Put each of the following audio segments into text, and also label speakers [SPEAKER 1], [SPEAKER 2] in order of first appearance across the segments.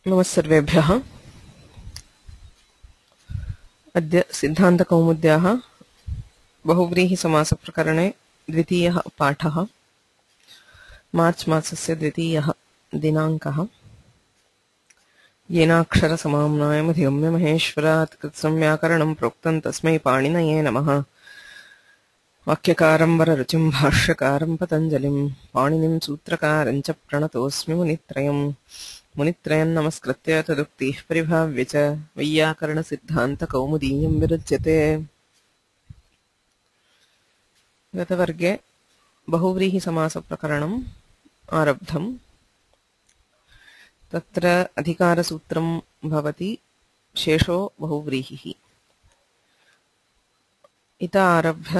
[SPEAKER 1] नमस्सर्वेभ्यः। अद्य सिद्धान्तकौमुद्याः बहुव्रीहिसमासप्रकरणे द्वितीयः पाठः। मार्च मासस्य द्वितीयः दिनाङ्कः। येनाक्षरसमाम्नायमधिगम्य महेश्वरात् कृत्स्नव्याकरणं प्रोक्तं तस्मै पाणिनये नमः। वाक्यकारं वररुचिं भाष्यकारं पतञ्जलिं पाणिनिं सूत्रकारं च प्रणतोऽस्मि मुनित्रयम्। मुनित्रयं नमस्कृत्य तदुक्तिः परिभाव्य च वैयाकरणसिद्धान्तकौमुदीयं विरच्यते। गतवर्गे बहुव्रीहिसमासप्रकरणम् आरब्धम्। तत्र अधिकारसूत्रं भवति शेषो बहुव्रीहिः। इतः आरभ्य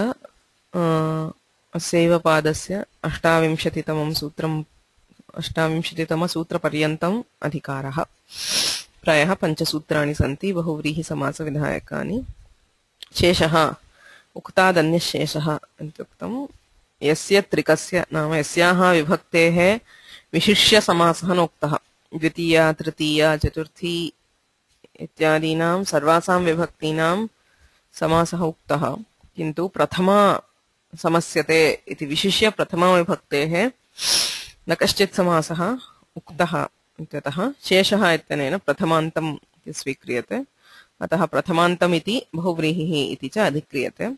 [SPEAKER 1] अस्यैव पादस्य 28तमसूत्रपर्यन्तम् अधिकारः। प्रायः 5 सूत्राणि सन्ति बहुव्रीहिसमासविधायकानि। शेषः उक्तादन्यशेषः इत्युक्तं यस्य त्रिकस्य नाम यस्याः विभक्तेः विशिष्य समासः नोक्तः। द्वितीया तृतीया चतुर्थी इत्यादीनां सर्वासां विभक्तीनां समासः उक्तः, किन्तु प्रथमा समस्यते इति विशिष्य प्रथमा विभक्तेः न कश्चित् समासः उक्तः इत्यतः शेषः इत्यनेन प्रथमान्तम् इति स्वीक्रियते। अतः प्रथमान्तम् इति बहुव्रीहिः इति च अधिक्रियते।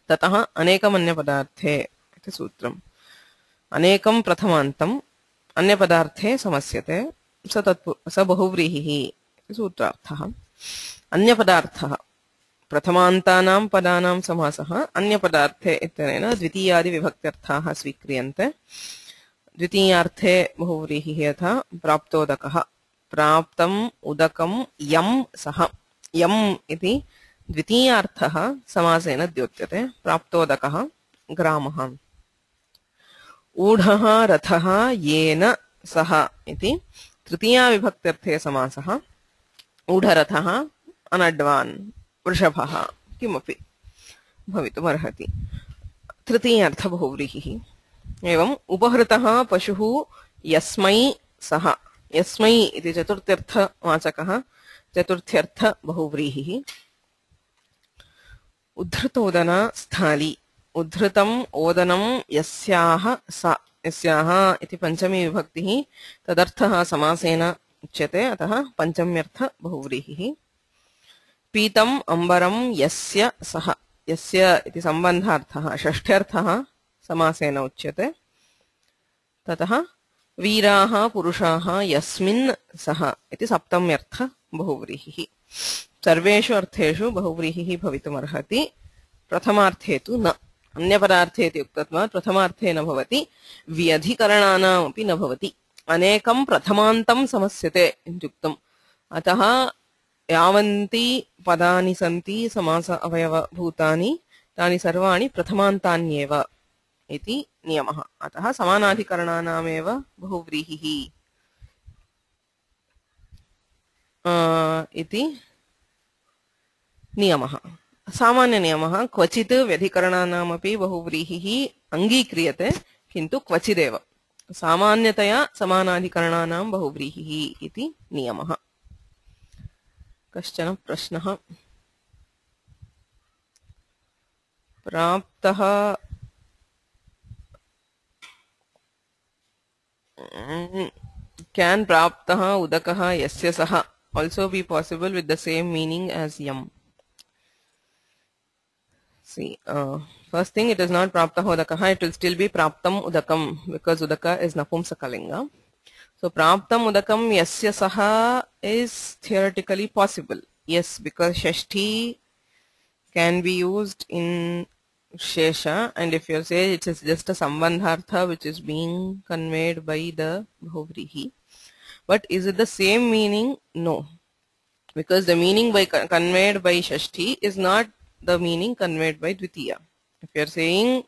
[SPEAKER 1] ततः अनेकमन्यपदार्थे इति सूत्रम्। अनेकं प्रथमान्तम् अन्यपदार्थे समस्यते स बहुव्रीहिः इति सूत्रार्थः। अन्यपदार्थः प्रथमान्तानां पदानां समासः अन्यपदार्थे इत्यनेन द्वितीयादिविभक्त्यर्थाः स्वीक्रियन्ते। द्वितीयार्थे बहुव्रीहिः यथा प्राप्तोदकः, प्राप्तम् उदकं यं सः। यम् इति द्वितीयार्थः समासेन द्योत्यते। प्राप्तोदकः ग्रामः। ऊढः रथः येन सह इति तृतीयाविभक्त्यर्थे समासः। ऊढरथः अनड्वान् वृषभः किमपि भवितुमर्हति। तृतीयार्थ बहुव्रीहिः। एवम् उपहृतः पशुः यस्मै सः। यस्मै इति चतुर्थ्यर्थवाचकः चतुर्थ्यर्थ बहुव्रीहिः। उद्धृतोदन स्थाली। उद्धृतम् ओदनं यस्याः सा। यस्याः इति पञ्चमी विभक्तिः, तदर्थः समासेन उच्यते, अतः पञ्चम्यर्थ बहुव्रीहिः। पीतम् अम्बरं यस्य सः। यस्य इति सम्बन्धार्थः षष्ठ्यर्थः समासेन उच्यते। ततः वीराः पुरुषाः यस्मिन् सः इति सप्तम्यर्थ बहुव्रीहिः। सर्वेषु अर्थेषु बहुव्रीहिः भवितुमर्हति, प्रथमार्थे तु न। अन्यपदार्थे इति उक्तत्वात् प्रथमार्थे न भवति, व्यधिकरणानामपि न भवति। अनेकं प्रथमान्तं समस्यते इत्युक्तम्। अतः यावन्ति पदानि सन्ति समास अवयवभूतानि तानि सर्वाणि प्रथमान्तान्येव इति नियमः। अतः समानाधिकरणानामेव बहुव्रीहिः इति नियमः। सामान्यनियमः क्वचित् व्यधिकरणानामपि बहुव्रीहिः अङ्गीक्रियते, किन्तु क्वचिदेव। सामान्यतया समानाधिकरणानां बहुव्रीहिः इति नियमः। कश्चन प्रश्नः। प्राप्तः can प्राप्तः उदकः यस्य सः also be possible with the same meaning as yam? See, first thing, it is not praptah udakah, it will still be praptam udakam because udaka is napumsakalinga. So praptam udakam yasya saha is theoretically possible. Yes, because shashti can be used in shesha, and if you say it is just a sambandhartha which is being conveyed by the bahuvrihi. But is it the same meaning? No, because the meaning by conveyed by shashti is not the meaning conveyed by dvitiya. If you are saying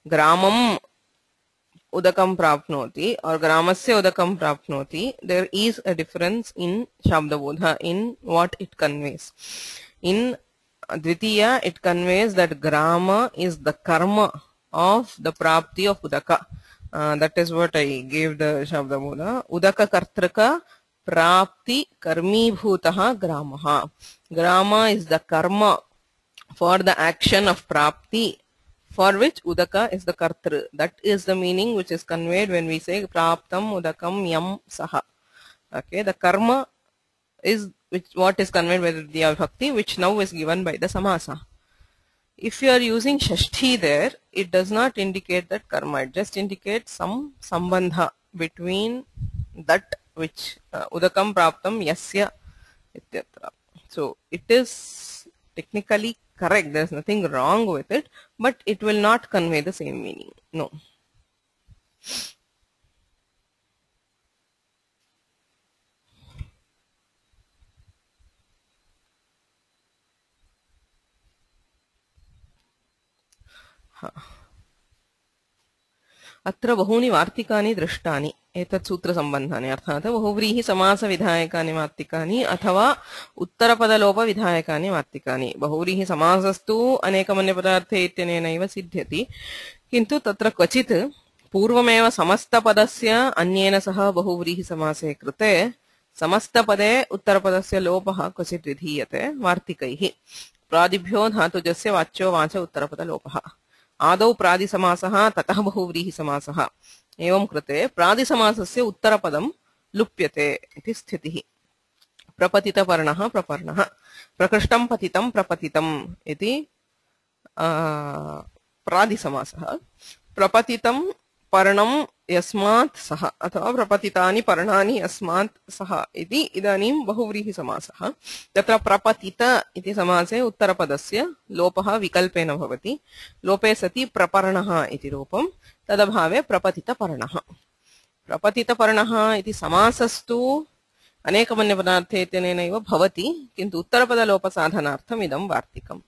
[SPEAKER 1] gramam udakam prapnoti or gramasya udakam prapnoti, there is a difference in shabdabodha, in what it conveys. In dvitiya, it conveys that grama is the karma of the prapti of udaka. That is what I gave the shabdabodha. Udaka kartraka Prapti karmibhutah gramaha. Grama is the karma for the action of prapti, for which udaka is the kartru. That is the meaning which is conveyed when we say praptam udakam yam saha. Okay, the karma is what is conveyed by the vibhakti, which now is given by the samasa. If you are using shashti there, it does not indicate that karma. It just indicates some sambandha between that which udakam praptam yasya ityatra. So it is technically correct. There is nothing wrong with it, but it will not convey the same meaning. No. अत्र बहूनि वार्तिकानि दृष्टानि एतत् सूत्रसम्बन्धानि अर्थात् बहुव्रीहि समासविधायकानि वार्तिकानि अथवा उत्तरपदलोपविधायकानि वार्तिकानि बहुव्रीहि समासस्तु अनेकमन्यपदार्थे इत्यनेनैव सिद्ध्यति किन्तु तत्र क्वचित् पूर्वमेव समस्तपदस्य अन्येन सह बहुव्रीहि समासे कृते समस्तपदे उत्तरपदस्य लोपः क्वचित् विधीयते वार्तिकैः प्रादिभ्यो धातुजस्य वाच्यो वाच उत्तरपदलोपः आदौ प्रादिसमासः ततः बहुव्रीहि समासः एवं कृते प्रादिसमासस्य उत्तरपदं लुप्यते इति स्थितिः प्रपतितपर्णः प्रपर्णः प्रकृष्टं पतितं प्रपतितम् इति प्रादिसमासः प्रपतितं पर्णं यस्मात् सह अथवा प्रपतितानि पर्णानि यस्मात् सह इति इदानीं बहुव्रीहि समासः तत्र प्रपतित इति समासे उत्तरपदस्य लोपः विकल्पेन भवति लोपे सति प्रपर्णः इति रूपं तदभावे प्रपतितपर्णः प्रपतितपर्णः इति समासस्तु अनेकमन्यपदार्थे इत्यनेनैव भवति किन्तु उत्तरपदलोपसाधनार्थम् इदं वार्तिकम्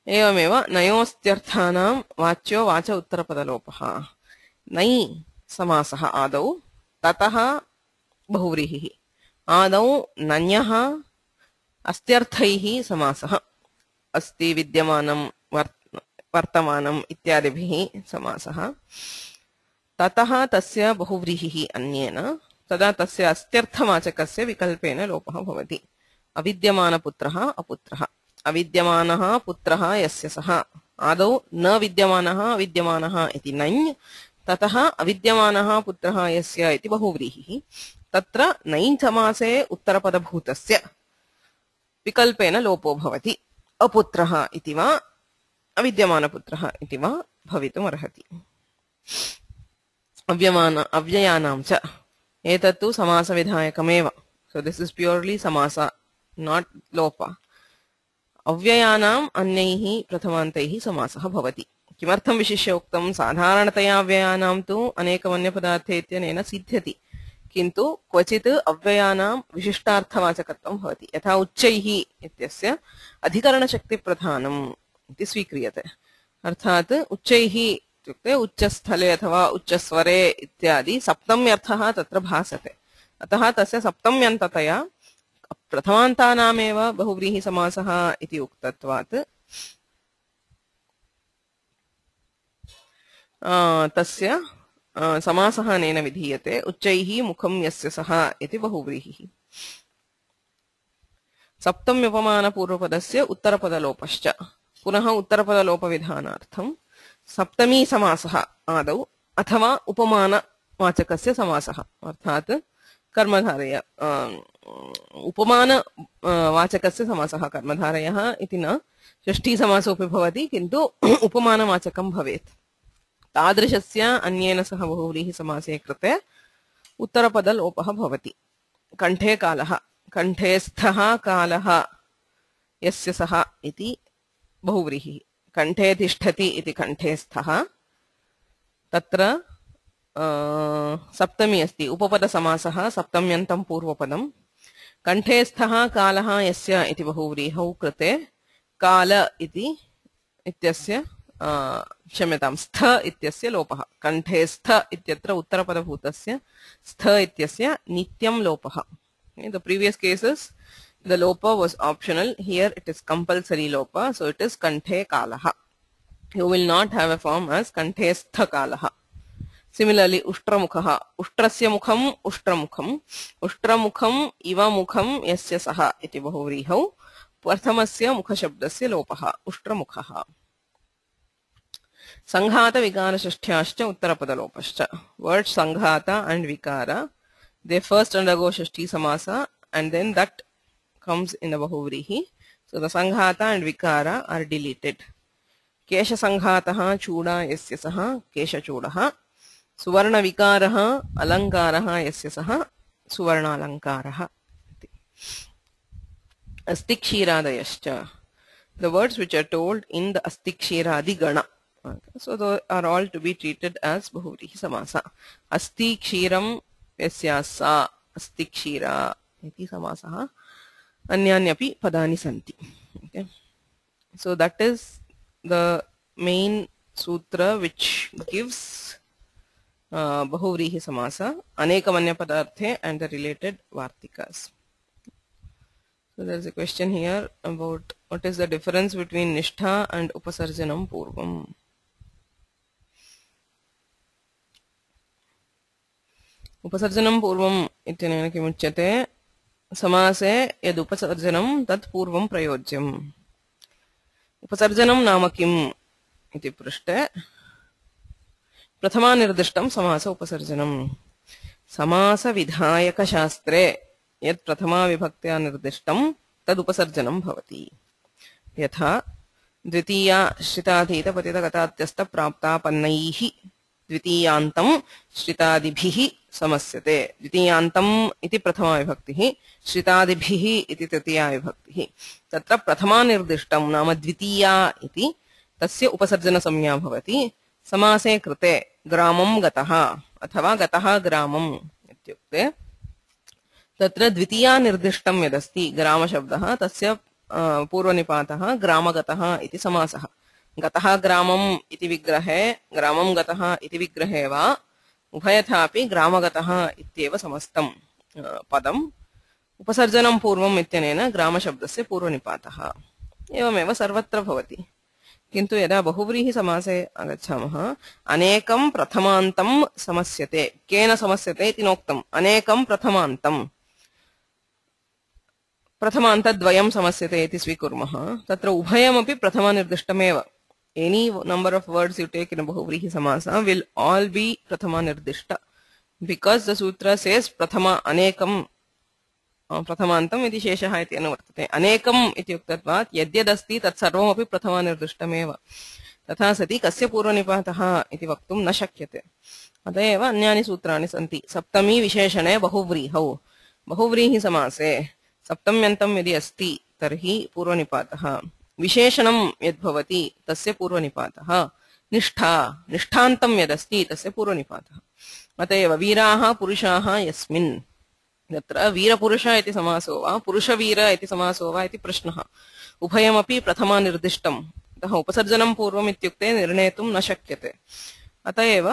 [SPEAKER 1] एवमेव नयोस्त्यर्थानां वाच्यो वाच उत्तरपदलोपः नै समासः आदौ ततः बहुव्रीहिः आदौ नञः अस्त्यर्थैः समासः अस्ति विद्यमानं वर्तमानम् इत्यादिभिः समासः ततः तस्य बहुव्रीहिः अन्येन तदा तस्य अस्त्यर्थवाचकस्य विकल्पेन लोपः भवति अविद्यमानपुत्रः अपुत्रः अविद्यमानः पुत्रः यस्य सः आदौ न विद्यमानः अविद्यमानः इति नञ् ततः अविद्यमानः पुत्रः यस्य इति बहुव्रीहिः तत्र नञ् समासे उत्तरपदभूतस्य विकल्पेन लोपो भवति अपुत्रः इति वा अविद्यमानपुत्रः इति वा भवितुमर्हति अव्ययानां च एतत्तु समासविधायकमेव सो दिस् इस् प्योर्ली समास नाट् लोप अव्ययानाम् अन्यैः प्रथमान्तैः समासः भवति किमर्थं विशिष्य उक्तं साधारणतया अव्ययानां तु अनेकमन्यपदार्थे इत्यनेन सिद्ध्यति किन्तु क्वचित् अव्ययानां विशिष्टार्थवाचकत्वं भवति यथा उच्चैः इत्यस्य अधिकरणशक्तिप्रधानम् इति स्वीक्रियते अर्थात् उच्चैः इत्युक्ते उच्चस्थले अथवा उच्चस्वरे इत्यादि सप्तम्यर्थः तत्र भासते अतः तस्य सप्तम्यन्ततया प्रथमान्तानामेव बहुव्रीहि समासः इति उक्तत्वात् तस्य समासः अनेन विधीयते उच्चैः मुखं यस्य सः इति बहुव्रीहिः सप्तम्युपमानपूर्वपदस्य उत्तरपदलोपश्च पुनः उत्तरपदलोपविधानार्थं सप्तमी समासः आदौ अथवा उपमानवाचकस्य समासः अर्थात् कर्मधारय उपमान वाचकस्य समासः कर्मधारयः इति न षष्ठी समासोऽपि भवति किन्तु उपमानवाचकं भवेत् तादृशस्य अन्येन सह बहुव्रीहि समासे कृते उत्तरपदलोपः भवति कण्ठे कालः कण्ठेस्थः कालः यस्य सः इति बहुव्रीहिः कण्ठे तिष्ठति इति कण्ठेस्थः तत्र सप्तमी अस्ति उपपदसमासः सप्तम्यन्तं पूर्वपदं कण्ठेस्थः कालः यस्य इति बहुव्रीहौ कृते काल इति इत्यस्य क्षम्यतां स्थ इत्यस्य लोपः कण्ठेस्थ इत्यत्र उत्तरपदभूतस्य स्थ इत्यस्य नित्यं लोपः In the previous cases the lopa was optional, here it is compulsory lopa, so it is kanthe kalaha. You will not have a form as kantestha kalaha. Similarly, ushtramukhah, ushtrasya mukham ushtramukham, ushtramukham iva mukham yasya saha iti bahuvrihau, prathamasya mukha shabdasya lopaha, ushtramukhah. Sanghata vikara shashthyascha uttarapadalopascha. Words sanghata and vikara, they first undergo shashti samasa and then that comes in the bahuvrihi. So the sanghata and vikara are deleted. Kesha sanghataha chuda yasya saha kesha chudaha. Suvarna vikaraha alankaraha yasya saha suvarna alankaraha. Astikshirādayascha. The words which are told in the astikshirādi gana. So those are all to be treated as bahuvrihi samasa. Asti kshiram yasyasa asti kshira iti samasaha. Anyanyapi padani santi. Okay. So that is the main sutra which gives bahuvrihi samasa, anekamanya padarthe and the related vartikas. So there is a question here about what is the difference between nishtha and upasarjanam purvam. Upasarjanam purvam ityanena kimuchyate samase yad upasarjanam tat purvam prayojyam. Upasarjanam nama kim iti prishte prathama nirdishtam samasa upasarjanam. Samasa vidhayaka shastre yad prathama vibhaktya nirdishtam tad upasarjanam bhavati. Yatha dvitiya shritadhita patita gatatyasta prapta pannaihi dvitiyantam shritadibhihi samasyate. Dvitiyantam iti prathama vibhaktihi, shritadibhihi iti tritiya vibhaktihi. Tatra prathama nirdishtam nama dvitiya iti tasya upasarjana samya bhavati. Samase krite gramam gataha अथवा गतः ग्रामम् इत्युक्ते तत्र द्वितीया निर्दिष्टं यदस्ति ग्रामशब्दः तस्य पूर्वनिपातः ग्रामगतः इति समासः. गतः ग्रामम् इति विग्रहे ग्रामं गतः इति विग्रहे वा उभयथापि ग्रामगतः इत्येव समस्तं पदम्. उपसर्जनं पूर्वम् इत्यनेन ग्रामशब्दस्य पूर्वनिपातः. एवमेव सर्वत्र भवति. किन्तु यदा बहुव्रीहि समासे आगच्छामः अनेकं प्रथमान्तं समस्यते. केन समस्यते इति नोक्तम्. अनेकं प्रथमान्तं प्रथमान्तद्वयं समस्यते इति स्वीकुर्मः. तत्र उभयमपि प्रथमनिर्दिष्टमेव. Any number of words you take in a bahuvrihi samasa will all be prathamanirdishta because the sutra says प्रथम अनेकं प्रथमान्तम् इति शेषः इति अनुवर्तते. अनेकम् इति उक्तत्वात् यद्यदस्ति तत्सर्वमपि प्रथमनिर्दिष्टमेव. तथा सति कस्य पूर्वनिपातः इति वक्तुं न शक्यते. अत एव अन्यानि सूत्राणि सन्ति. सप्तमी विशेषणे बहुव्रीहौ. बहुव्रीहि समासे सप्तम्यन्तं यदि अस्ति तर्हि पूर्वनिपातः. विशेषणं यद्भवति तस्य पूर्वनिपातः. निष्ठा निष्ठान्तं यदस्ति तस्य पूर्वनिपातः. अत एव वीराः पुरुषाः यस्मिन् तत्र वीरपुरुष इति समासो वा पुरुषवीर इति समासो वा इति प्रश्नः. उभयमपि प्रथमनिर्दिष्टम्. अतः उपसर्जनं पूर्वम् इत्युक्ते निर्णेतुं न शक्यते. अत एव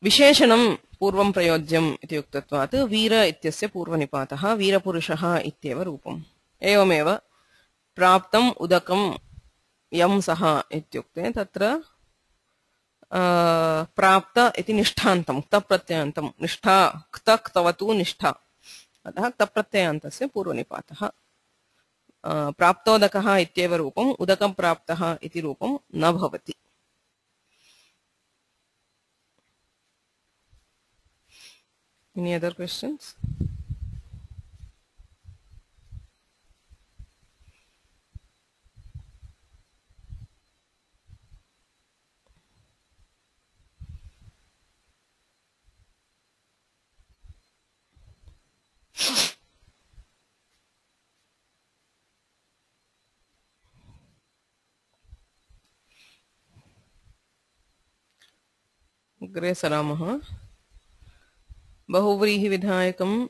[SPEAKER 1] विशेषणं पूर्वं प्रयोज्यम् इति उक्तत्वात् वीर इत्यस्य पूर्वनिपातः वीरपुरुषः इत्येव रूपम्. एवमेव प्राप्तम् उदकं यं सः इत्युक्ते तत्र प्राप्त इति निष्ठान्तं क्तप्रत्ययान्तं. निष्ठा क्त क्तवतु निष्ठा. अतः क्तप्रत्ययान्तस्य पूर्वनिपातः. प्राप्तोदकः इत्येव रूपम्. उदकं प्राप्तः इति रूपं न भवति. Any other questions? अग्रे सरामः. बहुव्रीहि विधायकम्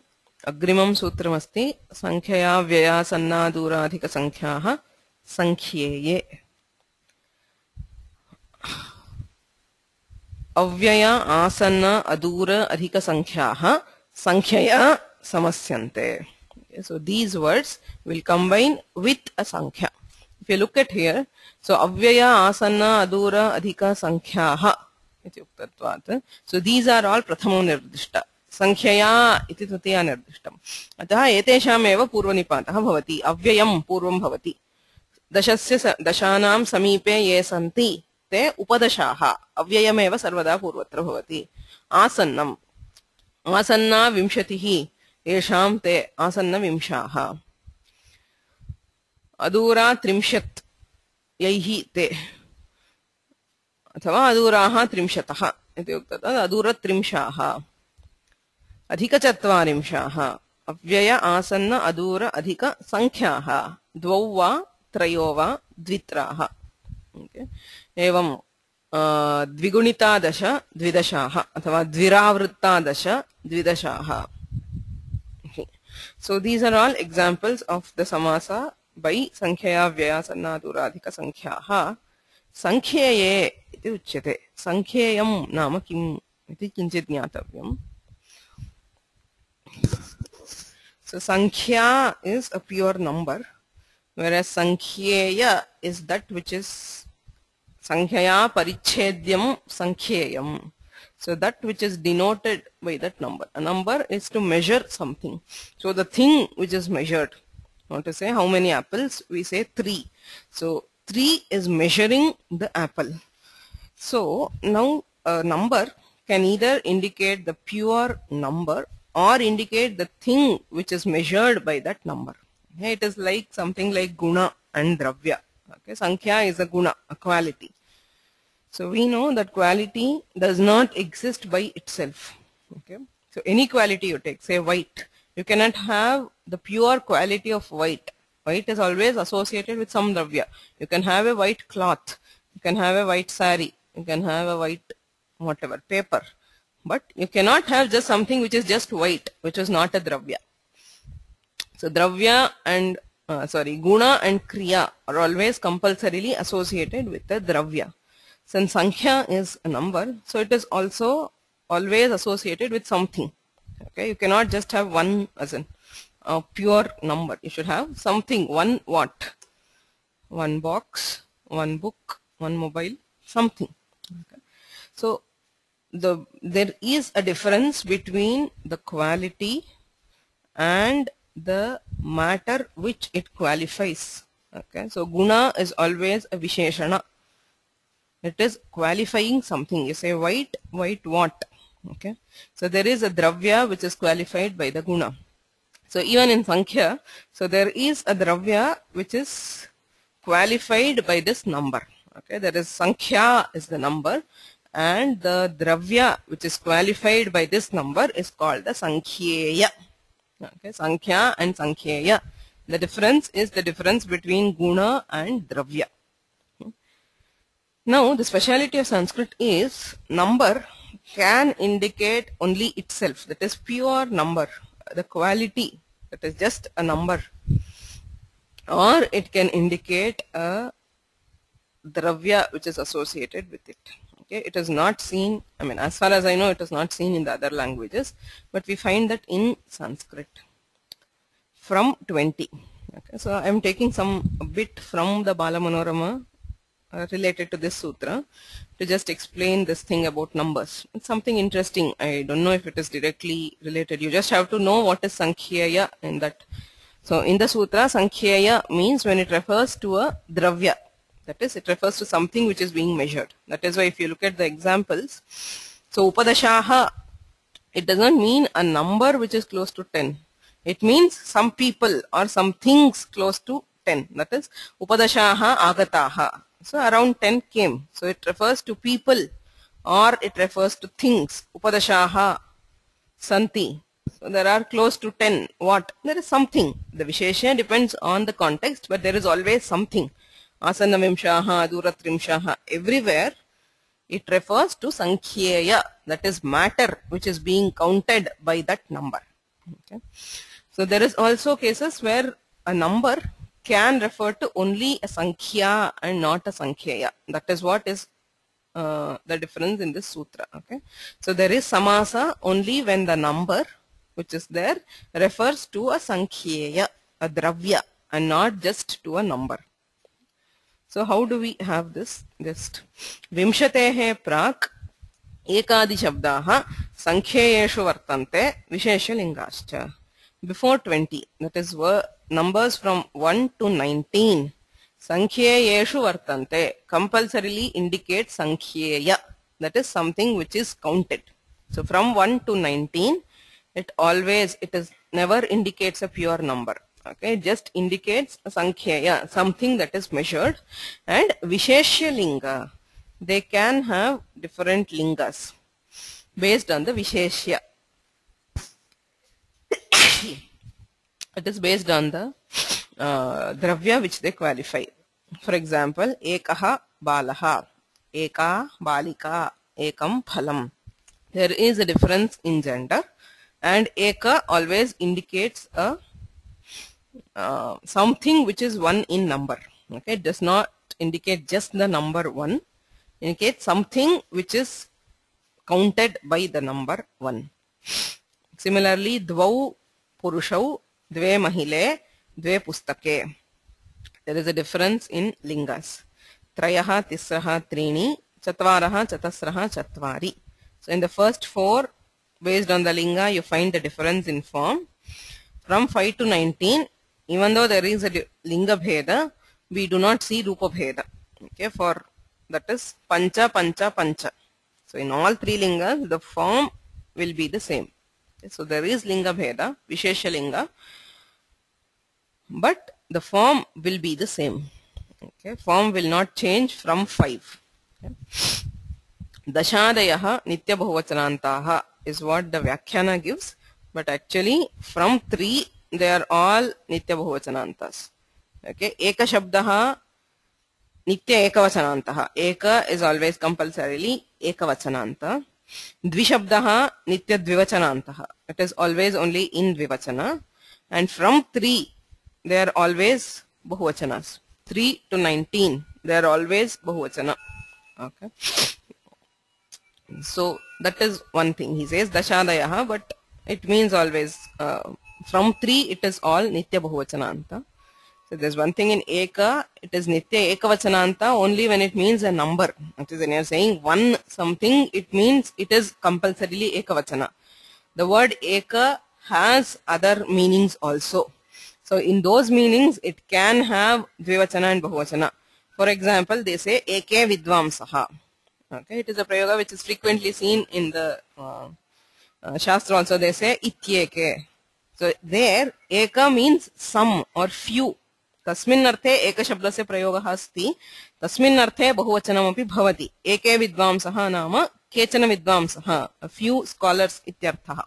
[SPEAKER 1] अग्रिमं सूत्रमस्ति. संख्यया व्यया सन्नादूराधिक संख्याः संख्येये. अव्यय आसन्न अदूर अधिक संख्याः संख्यया समस्यन्ते. So these words will combine with a sankhya. If if you look at here, so avyaya, asanna, adura, adhika, sankhyaha iti uktatvat. So these are all prathamo nirdishta. Sankhya iti tritiya nirdishtam. Ataha etesham eva purvanipatah bhavati. Avyayam purvam bhavati. Dashasya dashanam samipe ye santi te upadashaha. Avyayam eva sarvada purvatra bhavati. Asannam. Asanna vimshatihi. Yesham te asanna vimshaha. Adura trimshat. Yaihi te. अथवा अदूराः त्रिंशतः इति उक्तः अदूर त्रिंशाः अधिक चत्वारिंशाः अव्यय आसन्न अदूर अधिक संख्याः द्वौ वा त्रयो वा द्वित्राः एवं द्विगुणिता दश द्विदशाः अथवा द्विरावृत्ता दश द्विदशाः. So these are all examples of the samasa by sankhya vyaya sanna adura adhika sankhyaः. Sankhyaye iti uchyate. Sankheyam nama kim iti kinchit jnatavyam. So sankhya is a pure number, whereas sankhyeya is that which is sankhya parichedyam sankheyam. So that which is denoted by that number. A number is to measure something. So the thing which is measured, I want to say how many apples, we say 3. So 3 is measuring the apple. So now a number can either indicate the pure number or indicate the thing which is measured by that number. Okay, it is like something like guna and dravya. Okay, sankhya is a guna, a quality. So we know that quality does not exist by itself. Okay, so any quality you take, say white, you cannot have the pure quality of white. White is always associated with some dravya. You can have a white cloth, you can have a white sari, you can have a white whatever paper, but you cannot have just something which is just white, which is not a dravya. So dravya and guna and kriya are always compulsorily associated with the dravya. Since sankhya is a number, so it is also always associated with something. Okay, you cannot just have one as in a pure number. You should have something. One what? One box, one book, one mobile, something. Okay. So there is a difference between the quality and the matter which it qualifies. Okay. So guna is always a visheshana. It is qualifying something. You say white, white what? Okay. So there is a dravya which is qualified by the guna. So even in sankhya, so there is a dravya which is qualified by this number. Okay, there is sankhya is the number, and the dravya which is qualified by this number is called the sankhyeya. Okay, sankhya and sankhyeya. The difference is the difference between guna and dravya. Now the speciality of Sanskrit is number can indicate only itself, that is pure number. The quality, that is just a number, or it can indicate a dravya which is associated with it. Okay, it is not seen, I mean, as far as I know, it is not seen in the other languages, but we find that in Sanskrit from 20. Okay, so I am taking some bit from the Bala Manorama related to this sutra to just explain this thing about numbers. It's something interesting. I don't know if it is directly related. You just have to know what is sankhyeya in that. So in the sutra, sankhyeya means when it refers to a dravya. That is, it refers to something which is being measured. That is why if you look at the examples, so upadashaha, it doesn't mean a number which is close to 10. It means some people or some things close to 10. That is, upadashaha agataha. So around 10 came. So it refers to people or it refers to things. Upadashaha santi. So there are close to 10. What? There is something. The vishesha depends on the context, but there is always something. Asanna vimshaha, adura trimshaha. Everywhere it refers to sankhyeya. That is matter which is being counted by that number. Okay. So there is also cases where a number can refer to only a sankhya and not a sankhyeya. That is what is the difference in this sutra. Okay. So there is samasa only when the number which is there refers to a sankhyeya, a dravya, and not just to a number. So how do we have this? Just vimshatehe prak ekadi shabdaah sankheyeshu vartante visheshalingascha. Before 20, that is numbers from 1 to 19, sankheyeshu vartante compulsorily indicates sankhyeya, that is something which is counted. So from 1 to 19, it is never indicates a pure number. Okay, it just indicates a sankhyeya, something that is measured. And visheshya linga, they can have different lingas based on the visheshya. It is based on the dravya which they qualify. For example, ekaha balaha, eka balika, ekam phalam. There is a difference in gender, and eka always indicates a something which is one in number. Okay, it does not indicate just the number one. Indicates something which is counted by the number one. Similarly, dvau purushau, dve mahile, dve pustake. There is a difference in lingas. Trayaha tisraha trini, chatvaraha chatasraha chatvari. So in the first four, based on the linga, you find the difference in form. From 5 to 19, even though there is a linga bheda, we do not see rupa bheda. Okay, for that is pancha, pancha, pancha. So in all three lingas, the form will be the same. Okay, so there is linga bheda, vishesha linga, but the form will be the same. Okay, form will not change from 5. Okay. Dashadayaha nitya bahuvachanantaha is what the Vyakhyana gives, but actually from 3 they are all nitya bahuvachanantas. Okay, eka shabdaha nitya ekavachanantaha. Eka is always compulsorily ekavachananta. Dvishabdaha nitya dvivachanantaha. It is always only in dvivachana. And from 3 they are always bahuvachanas. 3 to 19 they are always bahuvachana. Okay. So that is one thing. He says dashadayaha, but it means always from 3 it is all nitya bahuvachananta. So there's one thing in eka, it is nitya ekavachananta only when it means a number. That is when you are saying one something, it means it is compulsorily ekavachana. The word eka has other meanings also. So in those meanings it can have dvivachana and bahuvachana. For example, they say eke vidvamsaha. Okay, it is a prayoga which is frequently seen in the Shastra also. They say ityeke. So there, eka means some or few. Tasmin arthe eka shabdasya prayoga asti. Tasmin arthe bahuvachanam api bhavati. Eke vidvamsaha nama kechana vidvamsaha. A few scholars ityarthaha.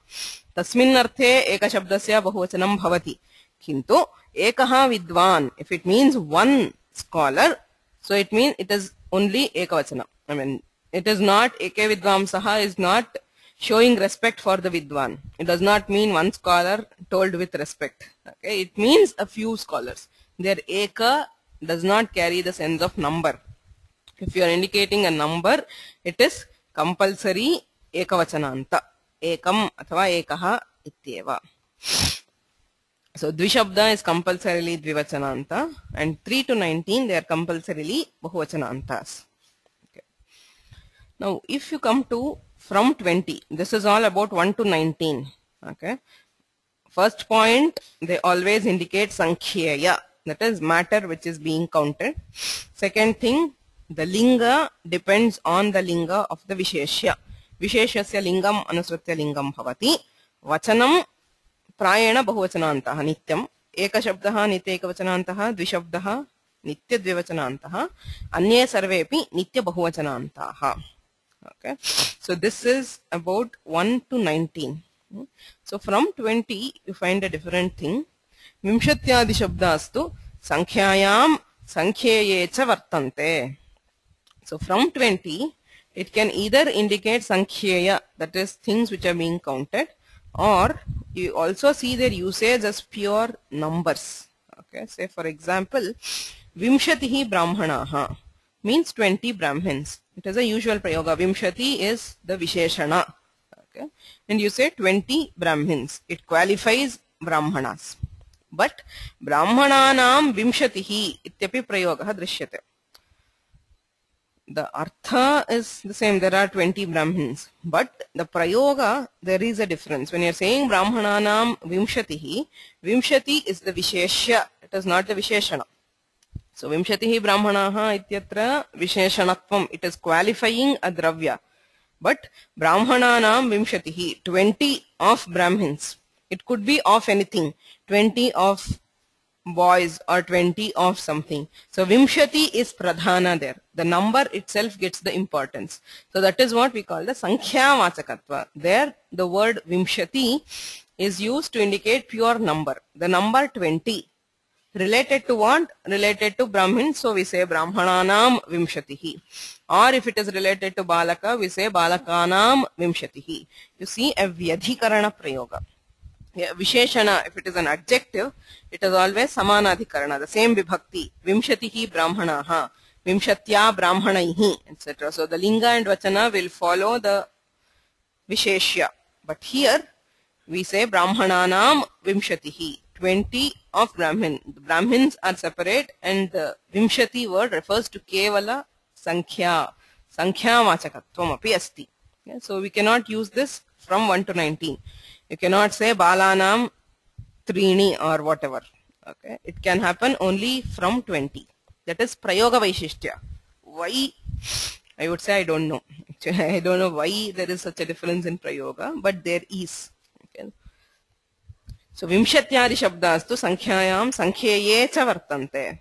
[SPEAKER 1] Tasmin arthe eka shabdasya bahuvachanam bhavati. Kintu ekaha vidvan. If it means one scholar, so it means it is only ekavachana. I mean, it is not, eke vidvamsaha is not showing respect for the vidwan. It does not mean one scholar told with respect. Okay, it means a few scholars. Their eka does not carry the sense of number. If you are indicating a number, it is compulsory ekavachananta. Ekam athava ekaha ityeva. So dvishabda is compulsorily dvivachananta, and 3 to 19 they are compulsorily bahuvachanantas. Now, if you come to from 20, this is all about 1 to 19. Okay. First point, they always indicate sankhyeya, that is matter which is being counted. Second thing, the linga depends on the linga of the visheshya. Visheshasya lingam anusritya lingam bhavati. Vachanam prayena bahuvachanantaha nityam. Eka shabdaha nitya ekavachanantaha, dvishabdaha nitya dvivachanantaha, anye sarvepi nitya bahuvachanantaha. Okay, so this is about 1 to 19. So from 20 you find a different thing. Vimshatyadi shabdastu sankhyayam sankhyaye cha vartante. So from 20 it can either indicate sankhyeya, that is things which are being counted, or you also see their usage as pure numbers. Okay, say for example, vimshatihi brahmanaha means 20 Brahmins. It is a usual prayoga. Vimshati is the Visheshana. Okay. And you say 20 Brahmins. It qualifies Brahmanas. But Brahmananam Vimshatihi ityapi prayoga drishyate. the artha is the same. There are 20 Brahmins, but the prayoga, there is a difference. When you are saying Brahmananam Vimshatihi, Vimshati is the Visheshya, it is not the Visheshana. So Vimshatihi Brahmanaha ityatra Visheshanatvam, it is qualifying a Dravya. But Brahmananam Vimshatihi, 20 of Brahmins. It could be of anything, 20 of boys or 20 of something. So Vimshati is Pradhana there. The number itself gets the importance. So that is what we call the Sankhya Vachakatva. There the word Vimshati is used to indicate pure number. The number 20. Related to what? Related to Brahmin. So we say Brahmananam Vimshatihi. Or if it is related to Balaka, we say Balakanam Vimshatihi. You see a Vyadhikarana Prayoga. Yeah, Visheshana, if it is an adjective, it is always Samanadhikarana, the same vibhakti. Vimshatihi Brahmanaha, Vimshatya Brahmanaihi, etc. So the Linga and Vachana will follow the Visheshya. But here we say Brahmananam Vimshatihi, 20 of Brahmin. The Brahmins are separate and the Vimshati word refers to Kevala Sankhya. Sankhya Vachakatvam api asti. Yeah, so we cannot use this from 1 to 19. You cannot say Balanam Trini or whatever. Okay, it can happen only from 20. That is Prayoga Vaishishtya. Why? I would say I don't know. Actually, I don't know why there is such a difference in Prayoga, but there is. Okay. So Vimshatyadi Shabdastu Sankhyayam Sankhyaye cha Vartante.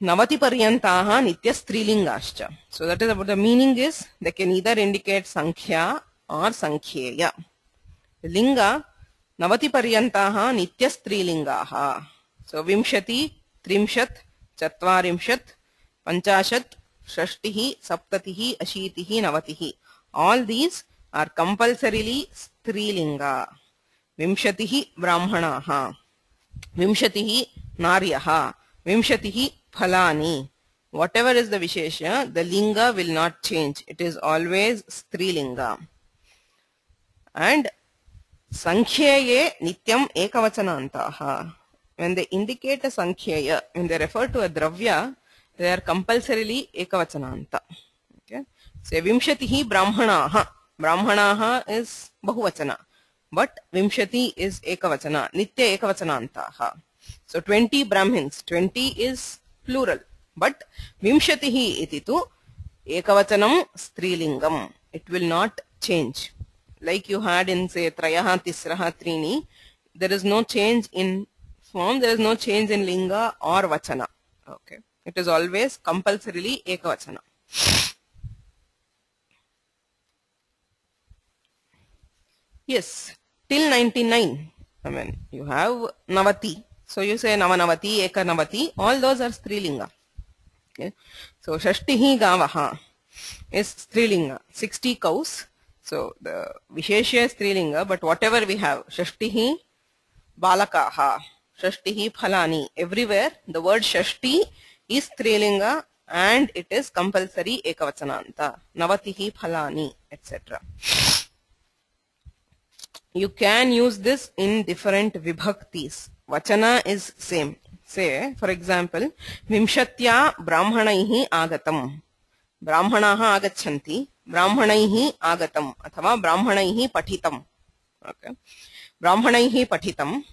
[SPEAKER 1] Navati Paryantaha Nitya Strilingascha. So that is about the meaning is they can either indicate Sankhya or Sankhyeya. Linga Navati Paryantaha Nitya Strilingaha. So Vimshati, Trimshat, Chatvarimshat, Panchashat, Shashtihi, Saptatihi, Ashitihi, Navatihi. All these are compulsorily Strilinga. Vimshatihi Brahmanaha, Vimshatihi Naryaha, Vimshatihi Phalani. Whatever is the Vishesha, the Linga will not change. It is always Strilinga. And Sankhyaye Nityam Ekavachanantaha. When they indicate a Sankhya, when they refer to a Dravya, they are compulsorily Ekavachananta. Okay. So Vimshatihi Brahmanaha. Brahmanaha is Bahuvachana. But Vimshati is Ekavachana. Nitya Ekavachanantaha. So 20 Brahmins. 20 is plural. But Vimshatihi iti tu Ekavachanam Strilingam. It will not change. Like you had in say Trayaha, Tisraha, Trini, there is no change in form, there is no change in Linga or Vachana. Okay. It is always compulsorily Ekavachana. Yes, till 99. I mean, you have Navati. So you say Navanavati, Eka Navati, all those are Strilinga. Okay. So Shashtihi Gavaha is Strilinga, 60 cows. So the Visheshya is Strilinga, but whatever we have, Shashtihi Balakaha, Shashtihi Phalani, everywhere the word Shashti is Strilinga and it is compulsory Ekavachananta, Navatihi Phalani, etc. You can use this in different vibhaktis. Vachana is same. Say, for example, Vimshatya Brahmanaihi Agatam. Brahmanaha agachanti, Brahmanaihi agatam, athava Brahmanaihi pathitam. Okay. Brahmanaihi pathitam.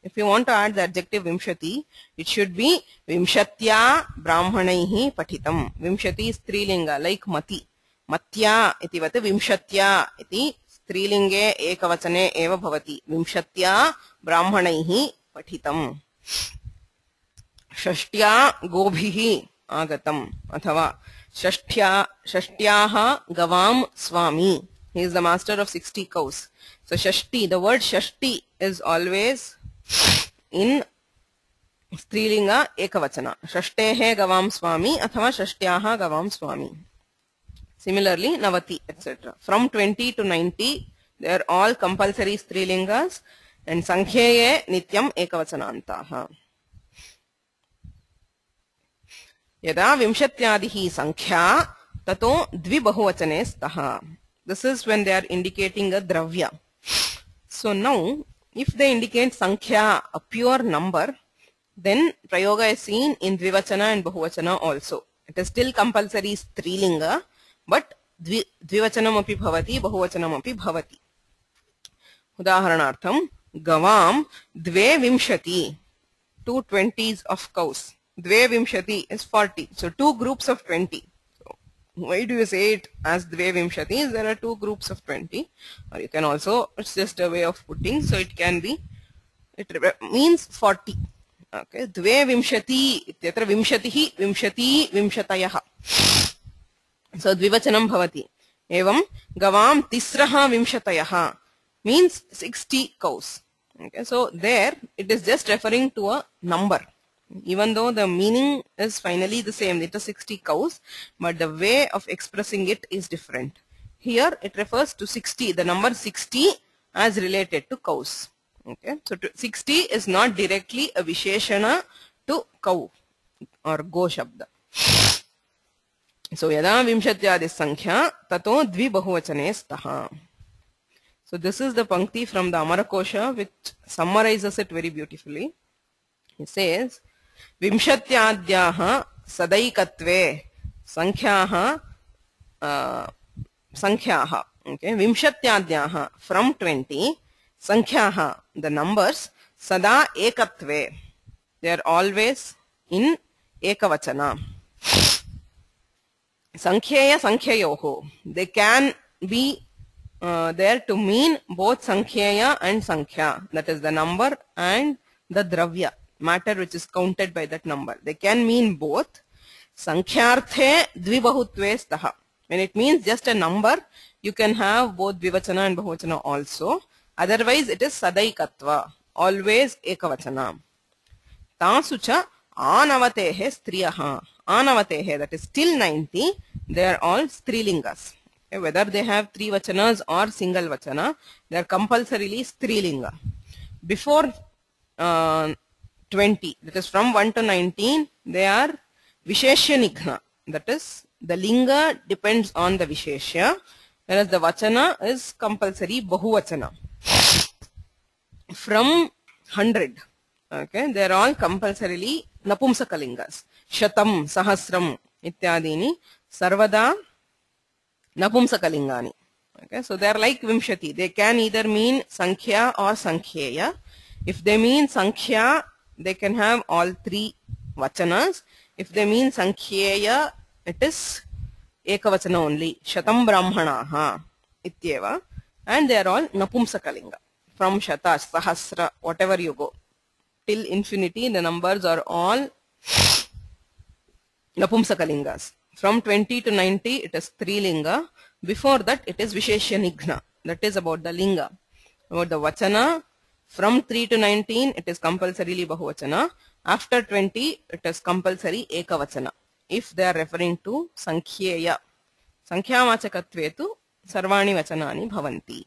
[SPEAKER 1] If you want to add the adjective Vimshati, it should be Vimshatya Brahmanaihi pathitam. Vimshati is Strilinga, like Mati. Matya iti vate Vimshatya iti Strilinge ekavachane eva bhavati. Vimshatya Brahmanaihi pathitam. Shashtya Gobhihi agatam, athava Shashtyaha Gavam Swami. He is the master of 60 cows. So Shashti, the word Shashti is always in Strilinga Ekavachana. Shashtehe Gavam Swami athava Shashtyaha Gavam Swami. Similarly, Navati, etc. From 20 to 90, they are all compulsory Strilingas and Sankhyaye Nityam Ekavachanantaha. Yada Vimshatyadihi Sankhya tato Dvibahuvachane staha. This is when they are indicating a Dravya. So now, if they indicate Sankhya, a pure number, then Prayoga is seen in Dvivachana and Bahuvachana also. It is still compulsory strilinga, but dvivachanam api bhavati, bahuvachanam api bhavati. Udaharanartham, gavam dve vimshati, 220s of cows. Dve vimshati is 40. So 2 groups of 20. So why do you say it as dve vimshati? There are 2 groups of 20. Or you can also, it's just a way of putting. So it can be, it means 40. Okay. Dve vimshati, ityatra vimshatihi, vimshati, vimshatayah. So dvivachanam bhavati. Evam gavam tisraha vimshatayah means 60 cows. Okay, so there it is just referring to a number, even though the meaning is finally the same. It is 60 cows, but the way of expressing it is different. Here it refers to 60, the number 60 as related to cows. Okay, so 60 is not directly a visheshana to cow or go shabda. So yada vimshatyadi sankhya tato dvi bahuvachane staha. So this is the pankti from the Amarakosha which summarizes it very beautifully. He says, Vimshatyadyaha sadaikatve sankhyaha sankhyaha. Okay, Vimshatyadyaha from 20, sankhyaha the numbers, sada ekatve they are always in ekavachana. Sankhyeya sankhyayoho they can be there to mean both sankhyeya and sankhya, that is the number and the dravya, matter which is counted by that number. They can mean both. Sankhyarthe dvibahutve staha. When it means just a number, you can have both dvivachana and bahuvachana also. Otherwise, it is sadaikatva, always ekavachana. Tasucha anavatehe striyaha. Anavatehe, that is till 90, they are all strilingas. Whether they have 3 vachanas or single vachana, they are compulsorily strilinga. Before 20, that is from 1 to 19, they are visheshya nighna. That is, the linga depends on the visheshya, whereas the vachana is compulsory bahuvachana. From 100, okay, they are all compulsorily napumsakalingas. Shatam, sahasram, ityadini, sarvada napumsakalingani. Okay, so they are like vimshati. They can either mean sankhya or sankhyeya. If they mean sankhya, they can have all 3 vachanas. If they mean sankhyeya, it is ekavachana only. Shatam brahmanaha ityeva. And they are all napumsakalinga. From shata, sahasra, whatever you go, till infinity, the numbers are all napumsakalingas. From 20 to 90, it is strilinga. Before that, it is visheshya nighna. That is about the linga. About the vachana, from 3 to 19, it is compulsorily bahuvachana. After 20, it is compulsory ekavachana. If they are referring to sankhyeya. Sankhya-vachakatvetu sarvani vachanani bhavanti.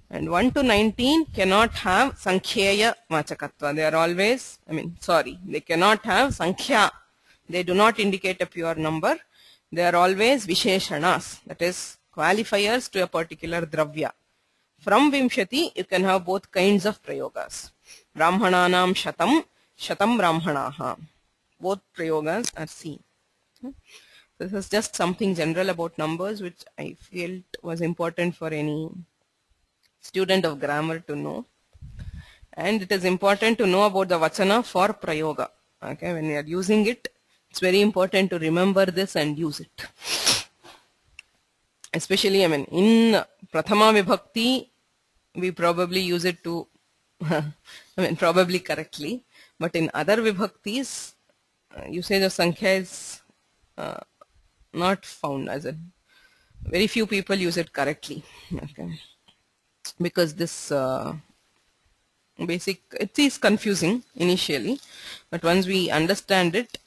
[SPEAKER 1] And 1 to 19 cannot have sankhyeya vachakatva. They are always, they cannot have sankhya. They do not indicate a pure number. They are always visheshanas, that is qualifiers to a particular dravya. From vimshati, you can have both kinds of prayogas. Brahmananam shatam, shatam brahmanaha. Both prayogas are seen. This is just something general about numbers which I felt was important for any student of grammar to know. And it is important to know about the vachana for prayoga. Okay, when you are using it, it's very important to remember this and use it. Especially, in Prathama Vibhakti, we probably use it to, probably correctly. But in other Vibhaktis, usage of Sankhya is not found, as in very few people use it correctly. Okay. Because this it is confusing initially, but once we understand it,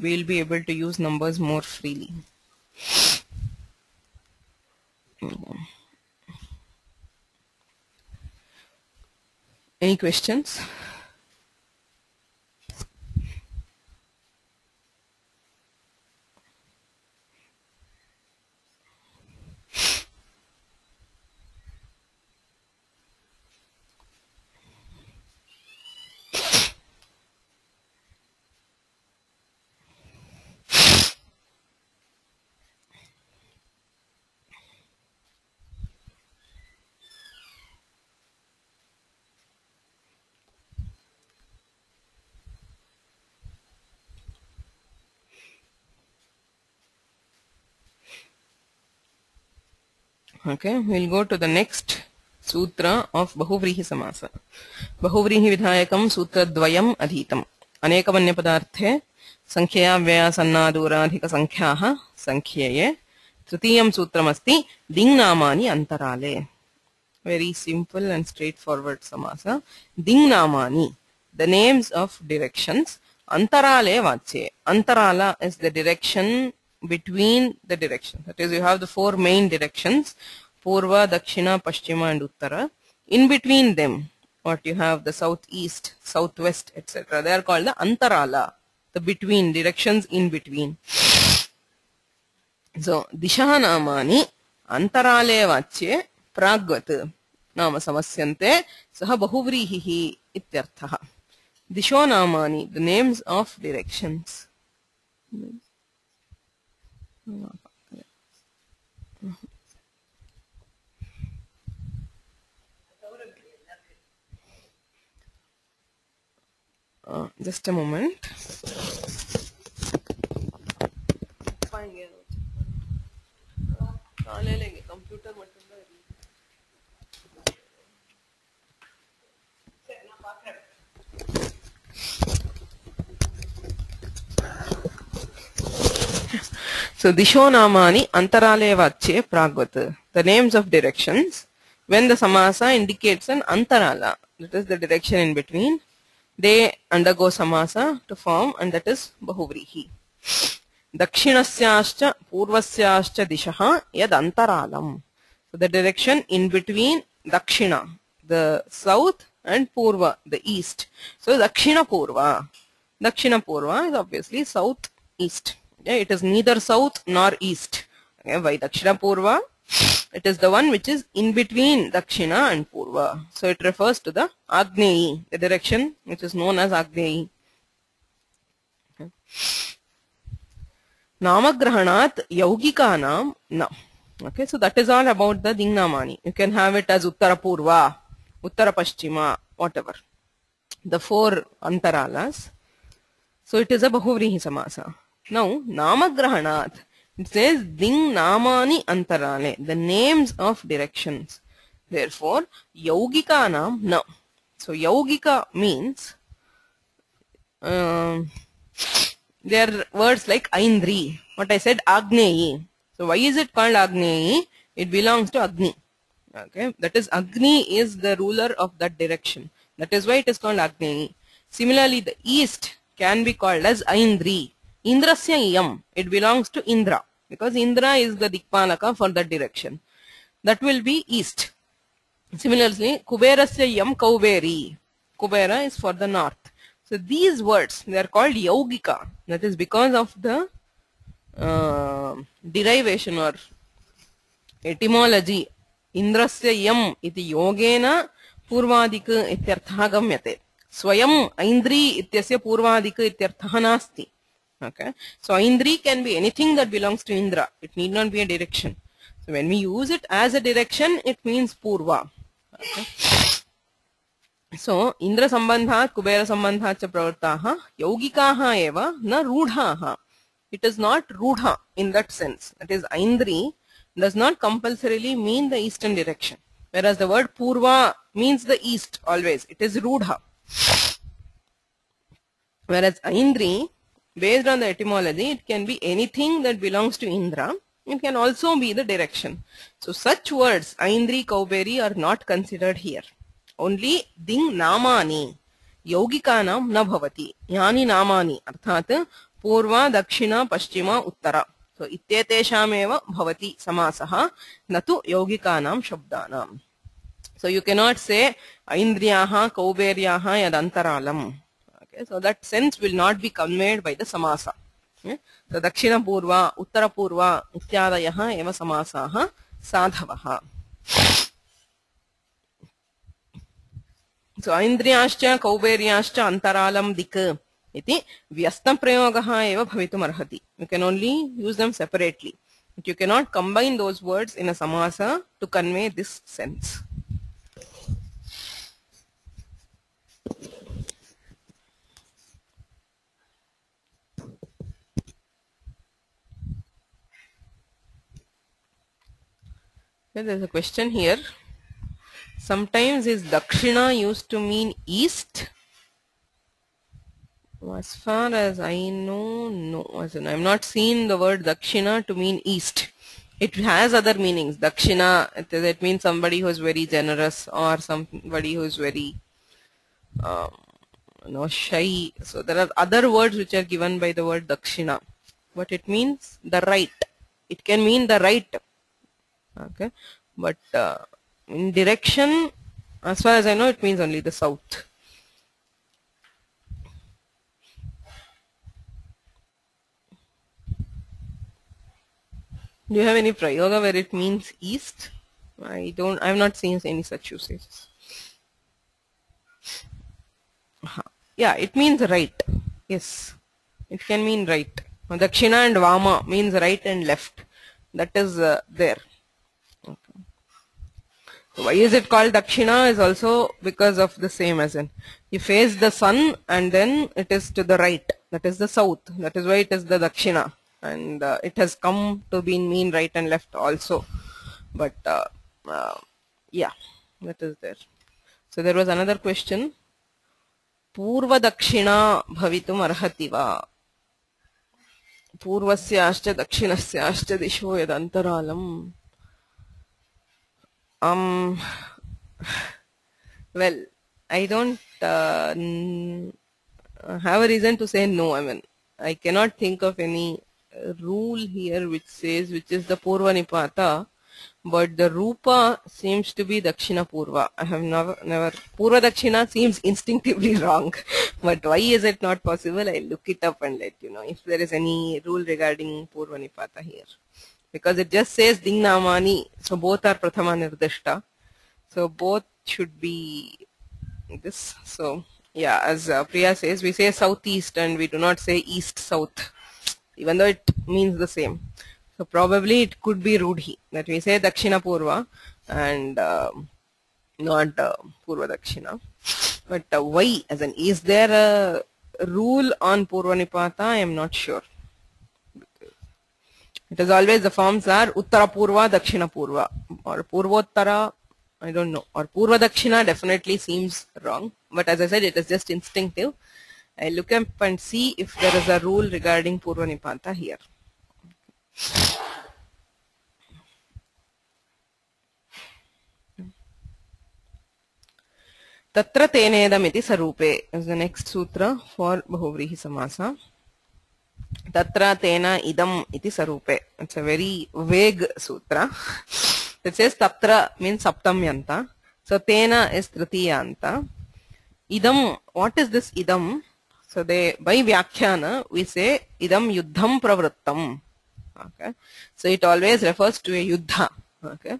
[SPEAKER 1] we will be able to use numbers more freely. Any questions? Okay, we'll go to the next sutra of Bahuvrihi Samasa. Bahuvrihi Vidhayakam Sutra Dvayam Adhitam. Anekavanya Padarthe Sankhya Vyaya Sannadura Sankhyaha Sankhyaye. Tritiyam Sutramasti Ding Namani Antarale. Very simple and straightforward samasa. Ding Namani, the names of directions. Antarale Vache. Antarala is the direction between the directions. That is, you have the four main directions: Purva, Dakshina, Paschima, and Uttara. In between them, what you have, the southeast, southwest, etc. They are called the Antarala, the between directions in between. So, Disha Namani Antarale Vache Pragvat नाम समस्यन्ते सह बहुव्रीहिः इत्यर्थः. दिशो नामानि, the names of directions. Just a moment. Computer So, Disho Namani Antarale Vache Pragvat. The names of directions, when the samasa indicates an Antarala, that is the direction in between, they undergo samasa to form, and that is Bahuvrihi. Dakshinasyaascha Purvasyascha Dishaha Yad Antaralam. So, the direction in between Dakshina, the south, and Purva, the east. So, Dakshina Purva. Dakshina Purva is obviously south-east. Okay, it is neither south nor east. Okay, by Dakshina Purva, it is the one which is in between Dakshina and Purva. So it refers to the Agneyi, the direction which is known as Agneyi. Okay. Namagrahanat Yaugikanam Na. Okay, so that is all about the Dingnamani. You can have it as Uttara Purva, Uttara Paschima, whatever. The four Antaralas. So it is a Bahuvrihi Samasa. Now, Namagrahanat, it says Ding Namani Antarale, the names of directions. Therefore, Yaugika Nam Na. So, Yaugika means there are words like Aindri. What I said, Agneyi. So, why is it called Agneyi? It belongs to Agni. Okay, that is, Agni is the ruler of that direction. That is why it is called Agneyi. Similarly, the east can be called as Aindri. Indrasya Yam, it belongs to Indra, because Indra is the Dikpanaka for that direction. That will be east. Similarly, Kuberasya Yam Kauberi. Kubera is for the north. So these words, they are called Yaugika. That is because of the derivation or etymology. Indrasya Yam iti yogena purvadik ityartha gamyate. Swayam Aindri ityasya purvadik ityartha nasti. Okay, so Aindri can be anything that belongs to Indra. It need not be a direction. So when we use it as a direction, it means Purva. Okay. So Indra Sambandhat, Kubera Sambandhat cha pravartaha, Yaugikaha eva na Rudhaha. It is not Rudha in that sense. That is, Aindri does not compulsorily mean the eastern direction. Whereas the word Purva means the east always. It is Rudha. Whereas Aindri, based on the etymology, it can be anything that belongs to Indra. It can also be the direction. So such words, Aindri, Kauberi, are not considered here. Only Ding Namani, Yaugikanam na bhavati. Yani Namani, arthat Purva, Dakshina, Paschima, Uttara. So ityetesham eva bhavati samasaha, natu Yaugikanam shabdanam. So you cannot say Aindriyaha, Kauberyaha, yadantaralam. So that sense will not be conveyed by the samasa. Okay? So Dakshina Purva, Uttara Purva, Ityadayaha eva samasaha sadhavaha. So Aindriyascha Kauberyascha Antaralam Dik iti Vyastam Prayogaha eva bhavitum arhati. You can only use them separately. But you cannot combine those words in a samasa to convey this sense. Okay, there's a question here. Sometimes is Dakshina used to mean east? As far as I know, no. As in, I've not seen the word Dakshina to mean east. It has other meanings. Dakshina, it means somebody who is very generous or somebody who is very shy. So there are other words which are given by the word Dakshina. But it means the right. It can mean the right. Okay. But in direction, as far as I know, it means only the south. Do you have any prayoga where it means east? I've not seen any such usages. Yeah, it means right. Yes, it can mean right. Dakshina and Vama means right and left. That is there. Okay. So why is it called Dakshina is also because of the same, as in you face the sun and then it is to the right. That is the south. That is why it is the Dakshina. And it has come to mean right and left also. But yeah, that is there. So there was another question. Purva Dakshina bhavitum arhati va? Purvasyaascha dakshinasyaascha disho yadantaralam. Well, I don't have a reason to say no. I mean, I cannot think of any rule here which says which is the Purva Nipata, but the Rupa seems to be Dakshina Purva. I have never Purva Dakshina seems instinctively wrong, but why is it not possible? I'll look it up and let you know if there is any rule regarding Purva Nipata here, because it just says Ding Namani, so both are Prathama Nirdishta, so both should be this. So yeah, as Priya says, we say southeast and we do not say east south, even though it means the same. So probably it could be Rudhi that we say Dakshina Purva and not Purva Dakshina. But why? As in, is there a rule on Purva Nipata? I am not sure. It is always the forms are Uttara Purva, Dakshina Purva, or Purvottara. I don't know. Or Purva Dakshina definitely seems wrong. But as I said, it is just instinctive. I look up and see if there is a rule regarding Purva Nipata here. Tatra tenedamiti sarupe is the next sutra for Bahuvrihi Samasa. Tatra tena idam iti sarupe. It's a very vague sutra. It says Tatra means Saptamyanta. So Tena is Tritiyanta. Idam, what is this idam? So by Vyakhyana we say idam yuddham pravrittam. Okay. So it always refers to a yuddha. Okay.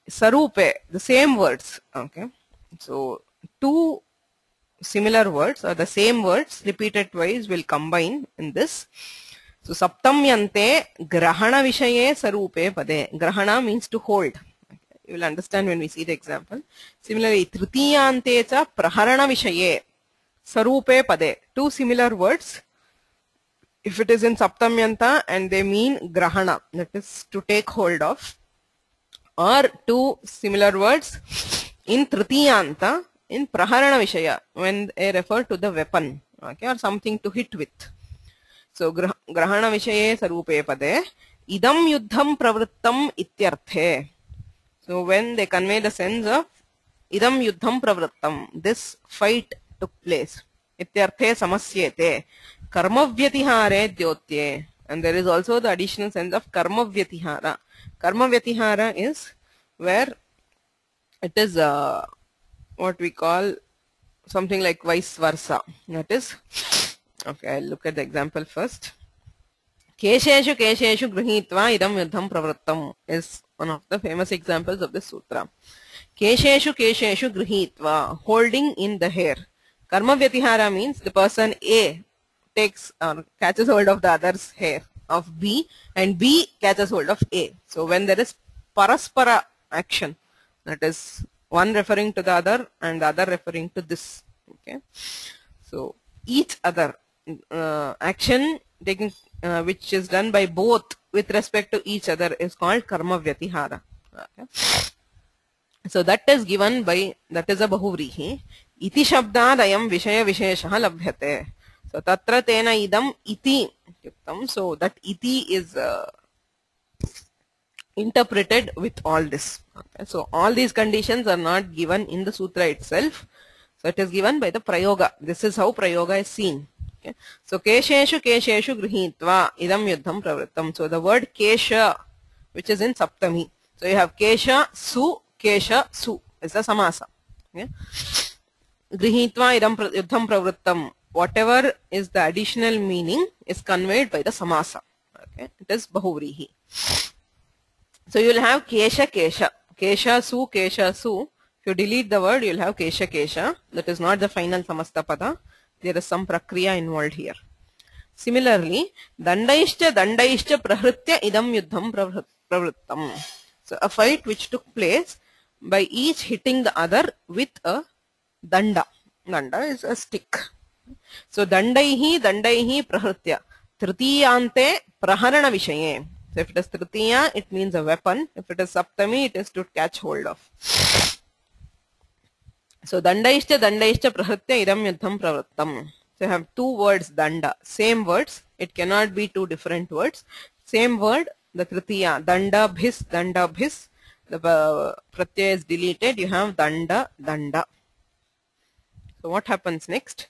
[SPEAKER 1] Sarupe, the same words. Okay. So two similar words or the same words repeated twice will combine in this. So Saptamyante grahana vishaye sarupe pade. Grahana means to hold. Okay. You will understand when we see the example. Similarly, Tritiyante cha praharana vishaye sarupe pade. Two similar words. If it is in Saptamyanta and they mean grahana, that is to take hold of, or two similar words in Tritiyanta in praharana vishaya when they refer to the weapon, okay, or something to hit with. So grahana vishaye sarupe pade idam yuddham pravrittam ityarthe. So when they convey the sense of idam yuddham pravrittam, this fight took place. Ityarthe samasyete karmavyatihare dyotye. And there is also the additional sense of karmavyatihara. Karmavyatihara is where it is what we call something like vice versa. That is, okay, I'll look at the example first. Kesheshu kesheshu grihitva idam yuddham pravrittam is one of the famous examples of this sutra. Kesheshu kesheshu grihitva, holding in the hair. Karma Vyatihara means the person A takes or catches hold of the other's hair of B and B catches hold of A. So when there is paraspara action, that is one referring to the other and the other referring to this. Okay. So each other action taking which is done by both with respect to each other is called Karma Vyatihara. Okay. So that is given by, that is a bahuvrihi. Iti shabdad ayam vishaya visheshah labhyate. So tatra tena idam iti yuktam. So that iti is interpreted with all this. Okay. So all these conditions are not given in the sutra itself. So it is given by the prayoga. This is how prayoga is seen. Okay. So kesheshu kesheshu grihitva idam yuddham pravrittam. So the word kesha, which is in saptami. So you have kesha su is the samasa. Okay. Grihitva idam yuddham pravrittam. Whatever is the additional meaning is conveyed by the samasa. Okay. It is bahuvrihi. So you will have kesha su. If you delete the word, you will have kesha. That is not the final samasta pada. There is some prakriya involved here. Similarly, dandaishcha prahritya idam yuddham pravrittam. So a fight which took place by each hitting the other with a danda. Danda is a stick. So dandaihi prahritya. Tritiyante praharana vishaye. So if it is tritiya, it means a weapon. If it is saptami, it is to catch hold of. So dandaishcha prahritya idam yuddham pravrittam. So you have two words danda, same words. It cannot be two different words. Same word, the tritiya, danda bhis. The pratyaya is deleted. You have danda. So what happens next?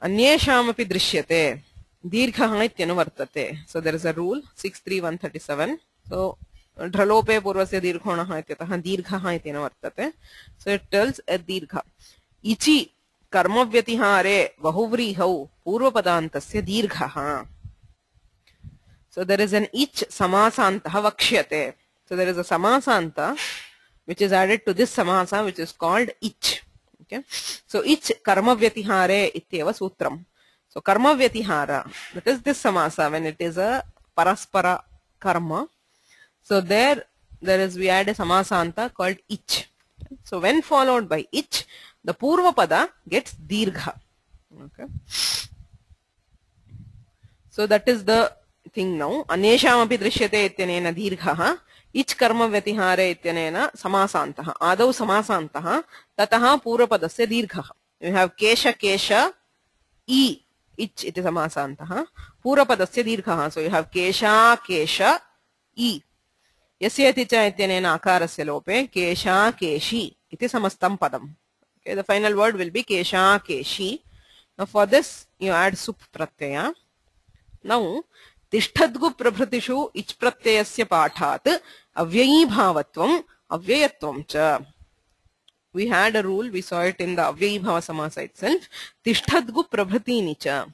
[SPEAKER 1] Anyeshamapi drishyate. Dirghaha ityanu vartate. So there is a rule 63137. So ढ्रलोपे पूर्वस्य दीर्घोणः इत्यतः दीर्घः इत्येन वर्तते. So it tells a दीर्घ. इचि कर्मव्यतिहारे बहुव्रीहौ पूर्वपदान्तस्य दीर्घः. So there is an ich samasantah vakshyate. So there is a samasanta which is added to this samasa which is called ich. Okay. So ich karmavyatihare ityeva sutram. So karmavyatihara, that is this samasa when it is a paraspara karma. So there is, we add a samasanta called ich. So when followed by ich, the purva pada gets dirgha. Okay. So that is the thing now. Anyeshamapi drishyate ityanena dirghaha. Ich karma vyatihare ityanena samasantah. Adau samasantah. Tataha purva padasya dirghaha. You have kesha I. Ich iti samasantah. Purva padasya dirghaha. So you have kesha I. Yasyati cha ityanena akarasya lope kesha keshi iti samastam padam. Okay, the final word will be kesha keshi. Now for this you add sup pratyaya. Now tishtadgu prabhritishu ich pratyayasya pathat avyayi bhavatvam avyayatvam cha. We had a rule, we saw it in the avyayi bhava samasa itself. Tishtadgu prabhritini cha.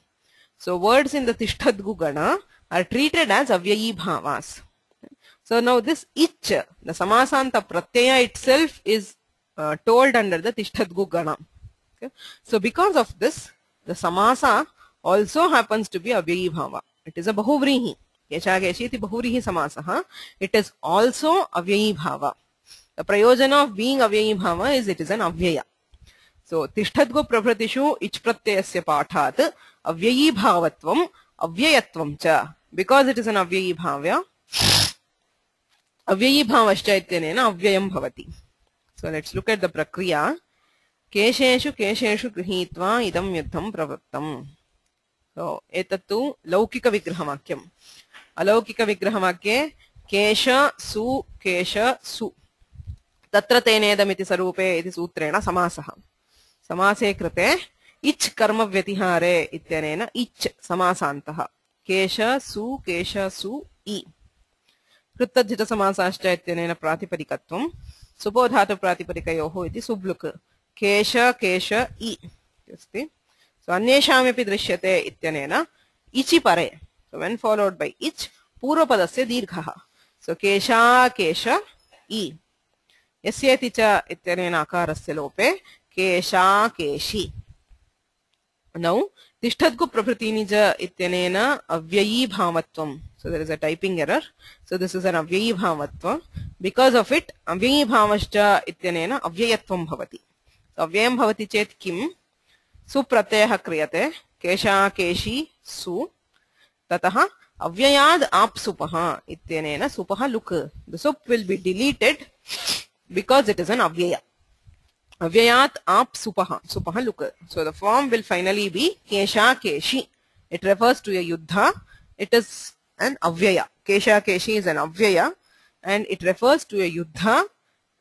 [SPEAKER 1] So words in the tishtadgu gana are treated as avyayi bhavas. So now this ich, the samasanta pratyaya itself is told under the tishtadgu gana. Okay. So because of this, the samasa also happens to be avyayi bhava. It is a bahuvrihi. Kesha keshi iti bahuvrihi samasaha. It is also avyayi bhava. The prayojana of being avyayi bhava is it is an avyaya. So tishtadgu prabhritishu ich pratyayasya pathat avyayi bhavatvam avyayatvam cha. Because it is an avyayi bhavya, avyayi bhavascha ityanena avyayam bhavati. So let's look at the prakriya. Kesheshu grihitva idam yuddham pravrittam. So etattu laukika vigrahavakyam. Alaukika vigrahavakye kesha su tatra tenedamiti sarupe iti sutrena samasaha. Samase krite ich karma vyatihare ityanena ich samasantaha. Kesha su I. कृतज्जित समासाश्च इत्यनेन प्रातिपदिकत्वं सुबोधातु प्रातिपदिकयोः इति सुब्लुक् केश इ अस्ति. So अन्येषामपि दृश्यते इत्यनेन इचि परे. So when followed by ich, पूर्वपदस्य दीर्घः. So केश इ. यस्येति च इत्यनेन आकारस्य लोपे केशा केशि. Now tishtadgu prabhritini ja ityanena avyayi bhavatvam. So there is a typing error. So this is an avyayi bhavatva. Because of it, avyayi bhavascha ityanena avyayatvam bhavati. So avyayam bhavati chet kim? Su pratyayah kriyate. Kesha keshi su. Tataha Avyayad ap supaha ityanena supaha luk. The sup will be deleted because it is an avyaya. Avyayat ap supaha, supaha luk. So the form will finally be kesha keshi. It refers to a yuddha. It is an avyaya. Kesha keshi is an avyaya and it refers to a yuddha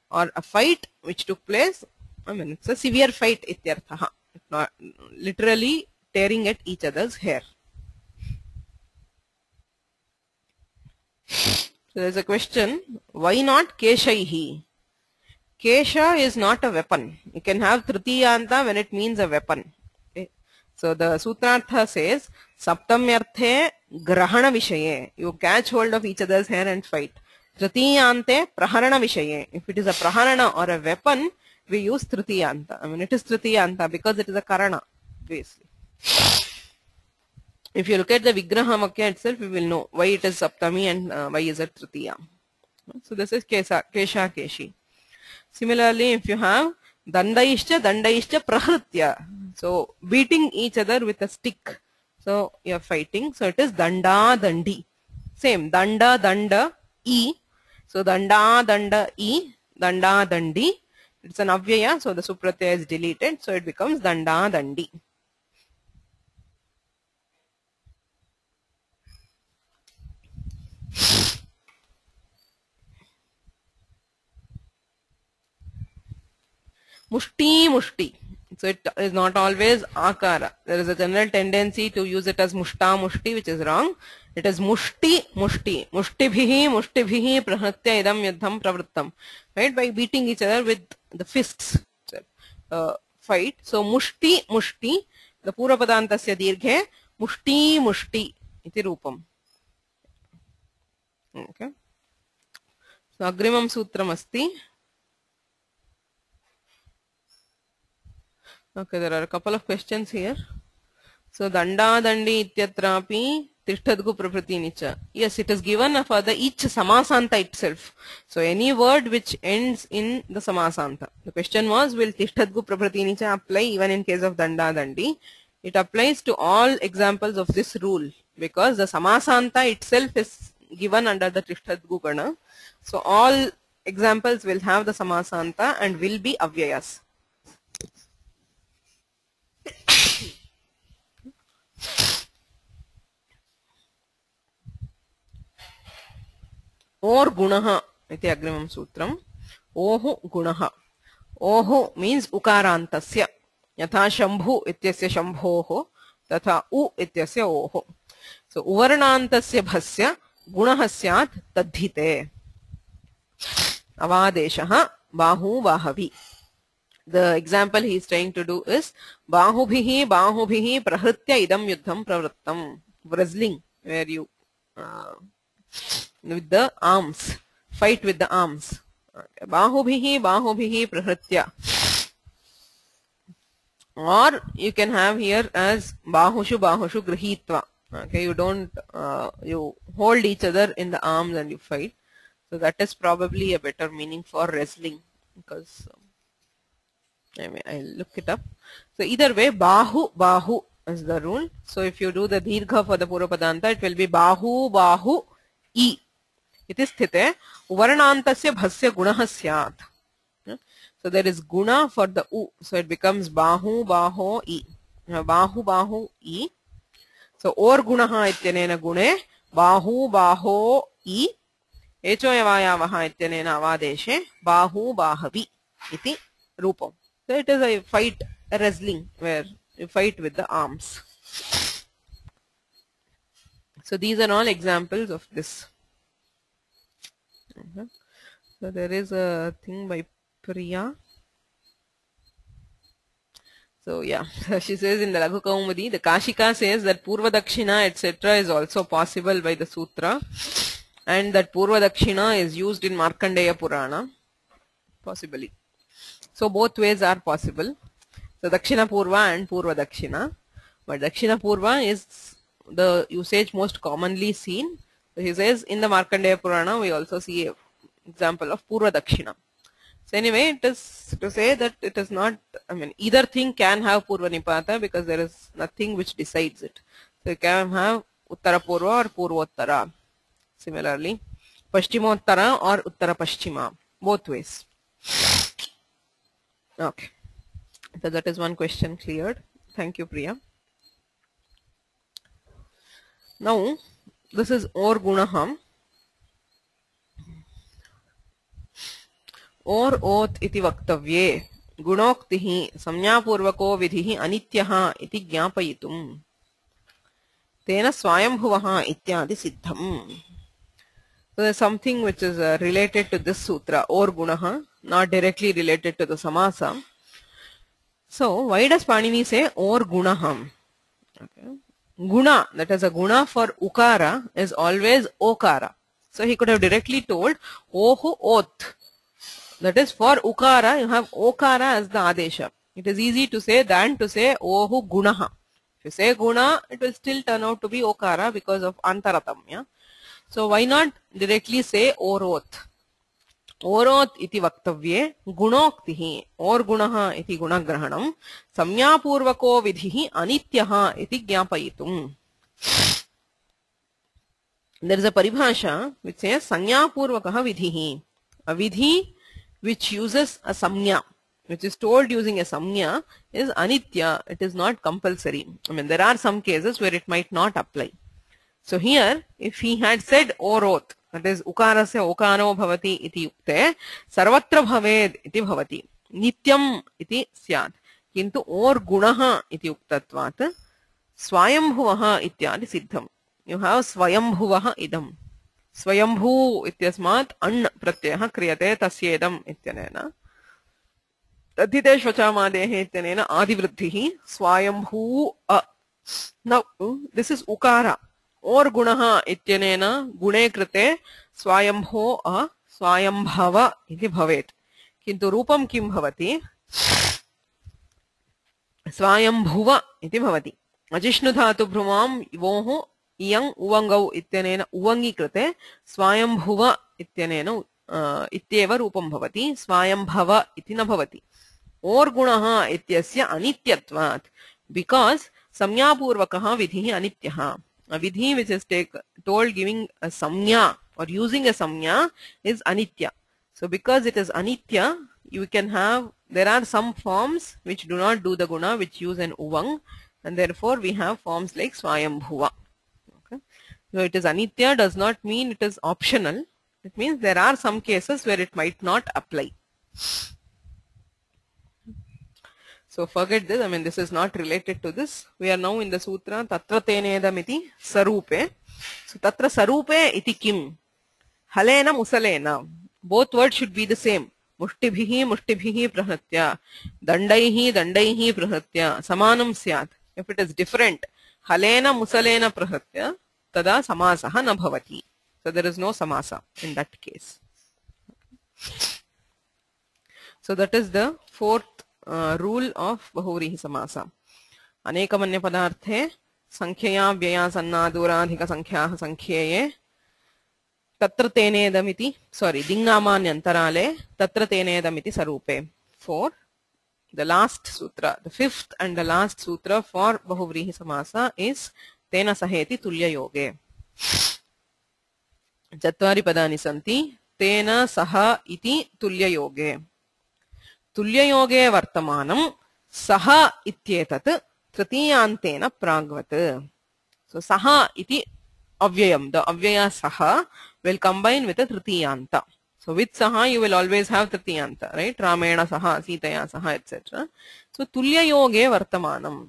[SPEAKER 1] or a fight which took place. I mean, it's a severe fight ityarthaha. Not literally tearing at each other's hair. So there's a question, why not keshaihi? Kesha is not a weapon. You can have tritiyanta when it means a weapon. Okay. So the Sutrartha says, Saptamyarthe grahana vishaye. You catch hold of each other's hair and fight. Tritiyante praharana vishaye. If it is a praharana or a weapon, we use tritiyanta. I mean, it is tritiyanta because it is a karana, basically. If you look at the Vigraha Vakya itself, we will know why it is Saptami and why is it Tritiya. So this is Kesha Keshi. Similarly, if you have Dandaishcha Prahritya. So beating each other with a stick. So you are fighting. So it is Danda Dandi. Same. Danda Danda E. So Danda Danda E. Danda Dandi. It's an avyaya. So the supratyaya is deleted. So it becomes Danda Dandi. Mushti, mushti. So it is not always akara. There is a general tendency to use it as mushta, mushti, which is wrong. It is mushti, mushti. Mushti bhihi prahatya idam yuddham pravrittam. Right? By beating each other with the fists. Fight. So mushti, mushti. The pura padantasya dirghe. Mushti, mushti. Iti rupam. Okay. So agrimam sutram asti. Okay, there are a couple of questions here. So danda dandi ityatrapi tishtadgu praprathinicha. Yes, it is given for the each samasanta itself. So any word which ends in the samasanta. The question was, will tishtadgu praprathinicha apply even in case of danda dandi? It applies to all examples of this rule because the samasanta itself is given under the tishtadgu gana. So all examples will have the samasanta and will be avyayas. Or gunaha iti agrimam sutram. Ohu gunaha. Ohu means ukarantasya. Yatha shambhu ityasya shambhoho. Tatha u ityasya oho. So uvarnantasya bhasya gunaha syat tadhite. Avadeshaha bahu bahavi. The example he is trying to do is bahubhihi prahritya idam yuddham pravrittam. Wrestling, where you with the arms, fight with the arms. Okay. Bahubhihi prahritya. Or you can have here as bahushu grihitva. Okay, you don't you hold each other in the arms and you fight. So that is probably a better meaning for wrestling because I'll look it up. So either way, bahu is the rule. So if you do the dirgha for the purvapadanta, it will be bahu I. It is sthite uvarnantasya bhasya gunaha syat. So there is guna for the u. So it becomes bahu I. Bahu I. So or gunaha ityanena gune bahu I. Echo yavayavaha ityanena avadeshe bahu bahavi iti rupam. So it is a fight, a wrestling, where you fight with the arms. So these are all examples of this. So there is a thing by Priya. So yeah, she says in the Laghu Kaumudi, the Kashika says that Purva Dakshina etc. is also possible by the Sutra, and that Purva Dakshina is used in Markandeya Purana, possibly. So both ways are possible. So Dakshina Purva and Purva Dakshina. But Dakshina Purva is the usage most commonly seen. So he says in the Markandeya Purana we also see an example of Purva Dakshina. So anyway, it is to say that it is not, either thing can have Purva Nipata because there is nothing which decides it. So you can have Uttara-purva or Purvottara. Similarly, Paschimottara or Uttara-Paschima. Both ways. Okay. So that is one question cleared. Thank you, Priya. Now, this is Or Gunaham. Or Oth iti vaktavye Gunoktihi Samnyapurvako Vidhihi Anityaha iti Jnapayitum Tena Swayambhuvaha ityadi siddham. So there's something which is related to this sutra, Or Gunaha, not directly related to the samasa. So why does Panini say Or Gunaham? Okay. Guna, that is a guna for ukara, is always okara. So he could have directly told Ohu Oth. That is for ukara, you have okara as the adesha. It is easy to say than to say Ohu Gunaha. If you say guna, it will still turn out to be okara because of antaratamya. So why not directly say Oroth? Oroth iti vaktavye gunoktihi or gunaha iti gunagrahanam samnyapurvako vidhihi anityaha iti jnapayitum. There is a paribhasha which says sanyapurvakaha vidhihi. A vidhi which uses a samnya, which is told using a samnya, is anitya. It is not compulsory. I mean, there are some cases where it might not apply. So here, if he had said Oroth, that is ukarasya okano bhavati iti yukte sarvatra bhaved iti bhavati nityam iti syat, kintu or gunaha iti yuktatvat swayambhuvaha ityadi siddham. You have swayambhuvaha idam. Swayambhu ityasmat an pratyayah kriyate tasyedam ityanena tadhite shvachamadehe ityanena adivruddhihi swayambhu a. Now this is ukara. Or gunaha ityanena gune krite swayambho a swayambhava iti bhavet. Kintu rupam kim bhavati? Swayambhuva iti bhavati. Ajishnu dhatu bhrumam voho iyang uvangau ityanena uvangi krite swayambhuva ityanena ityeva rupam bhavati. Swayambhava iti na bhavati. Or gunaha ityasya anityatvat, because samnyapurvakaha vidhihi anityaha. A vidhi which is told giving a samnya or using a samnya is anitya. So because it is anitya, you can have, there are some forms which do not do the guna, which use an uvang, and therefore we have forms like swayambhuva. Okay. So it is anitya does not mean it is optional. It means there are some cases where it might not apply. So forget this. I mean, this is not related to this. We are now in the sutra Tatra Tenedam iti Sarupe. So Tatra Sarupe iti kim? Halena Musalena. Both words should be the same. Mushtibhihi Mushtibhihi Prahatya. Dandaihi Dandaihi Prahatya. Samanam Syat. If it is different, Halena Musalena Prahatya, tada samasaha na bhavati. So there is no samasa in that case. So that is the fourth rule of Bahuvrihi Samasa. Anekamanya padarthe sankhya vyaya sanna duradhika sankhyaha sankhyaye tatra tenedamiti, sorry, dingamanyantaraale tatra tenedamiti sarupe. 4. The last sutra, the fifth and the last sutra for Bahuvrihi Samasa is Tena Saheti Tulya Yoge. Chatvari padani santi Tena Saha iti Tulya Yoge. Tulyayoge vartamanam saha ityetat tritiyantena pragvat. So saha iti avyayam, the avyaya saha will combine with a tritiyanta. So with saha you will always have tritiyanta, right? Ramena saha, Sitaya saha, etc. So tulyayoge vartamanam.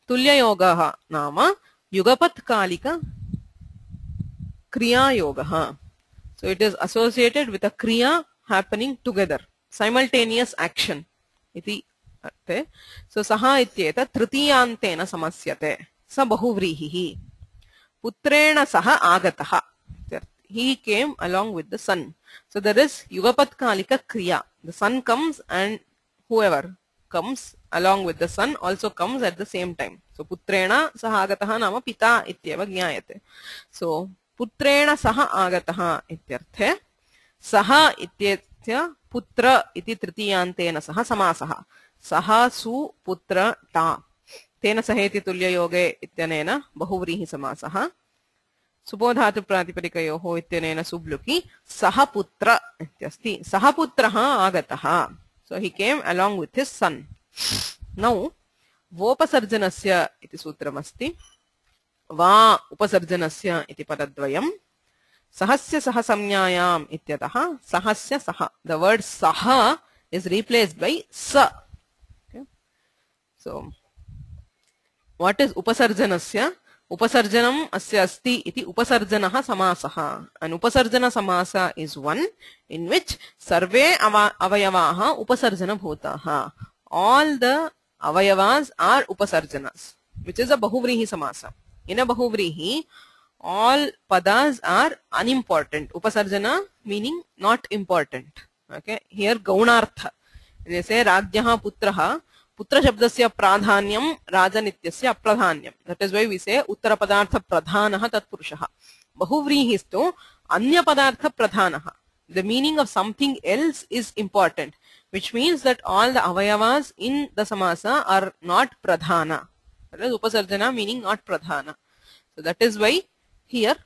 [SPEAKER 1] Tulyayogaha nama yugapat kalika kriya yogaha. So it is associated with a kriya happening together. Simultaneous action iti arte. So saha ityeta tritiyantena samasyate sa bahuvrihi putrena saha agataha. He came along with the son. So there is yugapat kalika kriya. The son comes and whoever comes along with the son also comes at the same time. So putrena saha agataha nama pita ityeva jnayate. So putrena saha agataha ityarthe saha ityetya putra iti tritiyantena saha samasaha. Saha su putra ta. तेन सहेति तुल्ययोगे इत्यनेन बहुव्रीहि समासः सुबो धातु प्रातिपदिकयोः इत्यनेन सुब्लुकि सः पुत्र इत्यस्ति सः पुत्रः आगतः so he came along with his son now वोपसर्जनस्य इति सूत्रमस्ति वा उपसर्जनस्य इति पदद्वयम् सहस्य सह संज्ञायाम् इत्यतः सहस्य सह the word saha is replaced by sa okay. So what is उपसर्जनस्य उपसर्जनम् अस्य अस्ति इति उपसर्जनः समासः and उपसर्जन समास is one in which सर्वे अवयवाः उपसर्जनभूताः all the avayavas are upasarjanas which is a bahuvrihi samasa in a bahuvrihi all padas are unimportant upasarjana meaning not important okay here gaunartha they say rajyah putraha putra shabdasya pradhanyam rajanityasya apradhanyam that is why we say uttara padartha pradhanah tatpurushah bahuvrihi sto anya padartha pradhanah the meaning of something else is important which means that all the avayavas in the samasa are not pradhana that is upasarjana meaning not pradhana so that is why here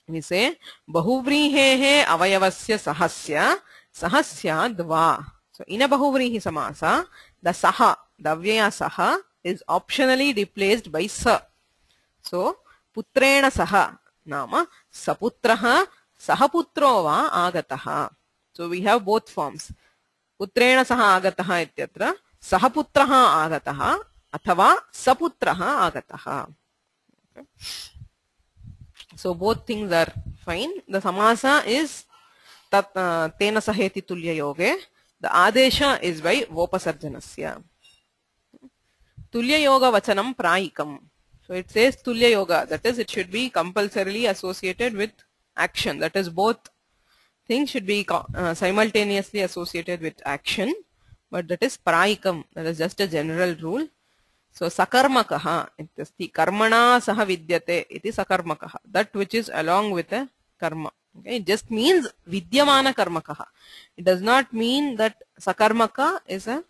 [SPEAKER 1] we say bahuvrihehe avayavasya sahasya sahasya dva so in a bahuvrihi samasa the saha the avyaya saha is optionally replaced by sa so putrena saha nama saputraha सहपुत्रो वा आगतः so we have both forms पुत्रेण सह आगतः इत्यत्र सहपुत्रः आगतः अथवा सपुत्रः आगतः okay. So both things are fine the samasa is तेन सहेति तुल्ययोगे the adesha is by vopasarjanasya tulyayoga vachanam prayikam so it says tulyayoga that is it should be compulsorily associated with action that is both things should be simultaneously associated with action but that is prayikam that is just a general rule so sakarmakaha ityasti karmana saha vidyate iti sakarmakaha that which is along with a karma okay it just means vidyamana karmakaha it does not mean that sakarmaka is a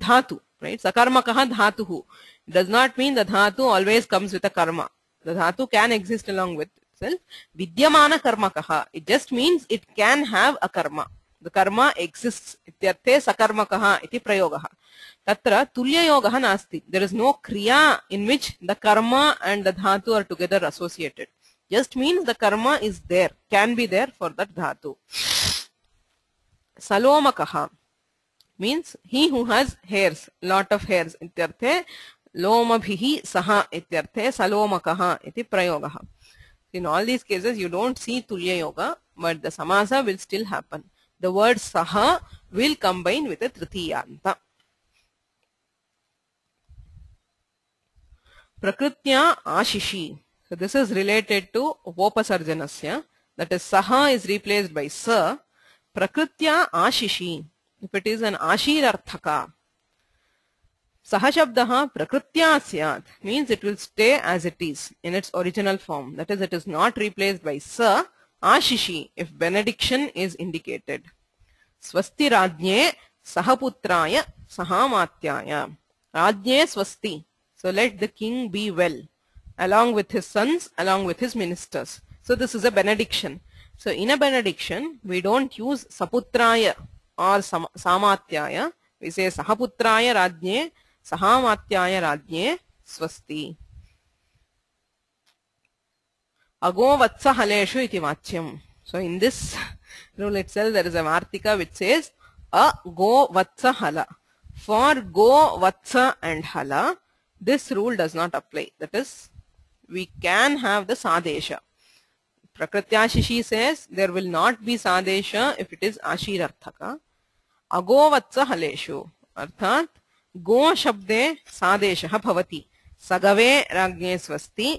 [SPEAKER 1] dhatu right sakarmakaha dhatuhu it does not mean the dhatu always comes with a karma the dhatu can exist along with vidyamana karmakaha it just means it can have a karma the karma exists ityarthe sakarmakaha iti prayogah tatra tulyayogah nasti there is no kriya in which the karma and the dhatu are together associated just means the karma is there can be there for that dhatu salomakaha means he who has hairs lot of hairs ityarthe lomabhihi saha ityarthe salomakaha iti prayogah in all these cases you don't see tulya yoga but the samasa will still happen the word saha will combine with a tritiyanta prakritya ashishi so this is related to vopasarjanasya that is saha is replaced by sa prakritya ashishi if it is an ashirarthaka saha shabdah prakritya syat means it will stay as it is in its original form that is it is not replaced by sa ashishi if benediction is indicated swasti rajne sahaputraya sahamatyaya rajne swasti so let the king be well along with his sons along with his ministers so this is a benediction so in a benediction we don't use saputraya or samatyaya we say sahaputraya rajne sahamatyaya rajne swasti ago vatsa haleshu iti vachyam so in this rule itself there is a vartika which says a go vatsa hala for go vatsa and hala this rule does not apply that is we can have the sadesha prakrityashishi says there will not be sadesha if it is ashirarthaka ago vatsa haleshu arthat go shabde sadeshah bhavati sagave rajne swasti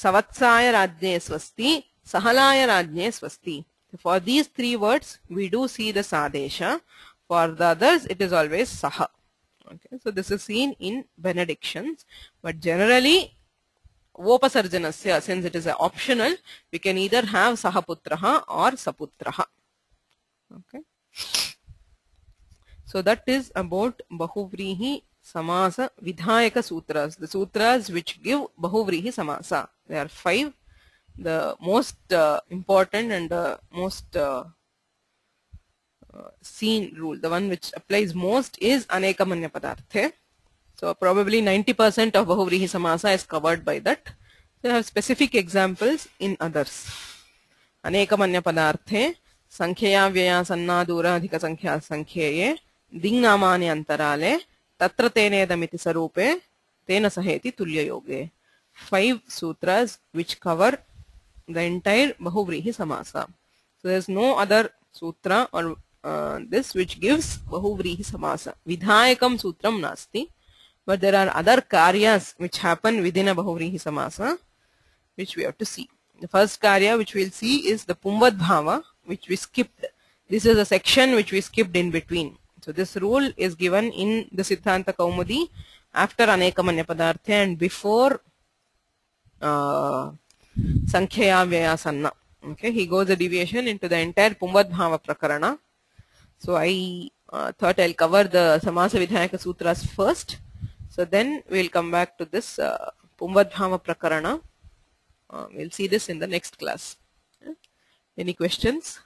[SPEAKER 1] savatsaya rajne swasti sahalaya rajne swasti for these three words we do see the sadesha for the others it is always saha okay so this is seen in benedictions but generally vopasarjanasya since it is optional we can either have sahaputraha or saputraha okay so that is about bahuvrihi samasa vidhayaka sutras, the sutras which give bahuvrihi samasa. There are 5. The most important and the most seen rule, the one which applies most, is anekamanya padarthe. So probably 90% of bahuvrihi samasa is covered by that. They have specific examples in others. Anekamanya padarthe sankhya vyaya sanna dura adhika sankhya sankhye dingnamani antarale tatra tenedamiti sarupe tena saheti tulya yoge. 5 sutras which cover the entire bahuvrihi samasa. So there is no other sutra or this which gives bahuvrihi samasa. Vidhayakam sutram nasti, but there are other karyas which happen within a bahuvrihi samasa, which we have to see. The first karya which we will see is the Pumvad Bhava, which we skipped. This is a section which we skipped in between. So this rule is given in the Siddhanta Kaumudi after Anekamanya Padartha and before Sankhya Vyaya Sanna. Okay, he goes a deviation into the entire Pumvad Bhava Prakarana. So I thought I'll cover the Samasa Vidhayaka Sutras first. So then we'll come back to this Pumvad Bhava Prakarana. We'll see this in the next class. Any questions?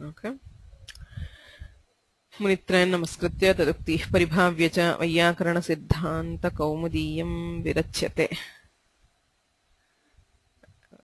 [SPEAKER 1] Okay. मुनित्रयं नमस्कृत्य तदुक्तिः परिभाव्य च वैयाकरणसिद्धान्तकौमुदीयं विरच्यते.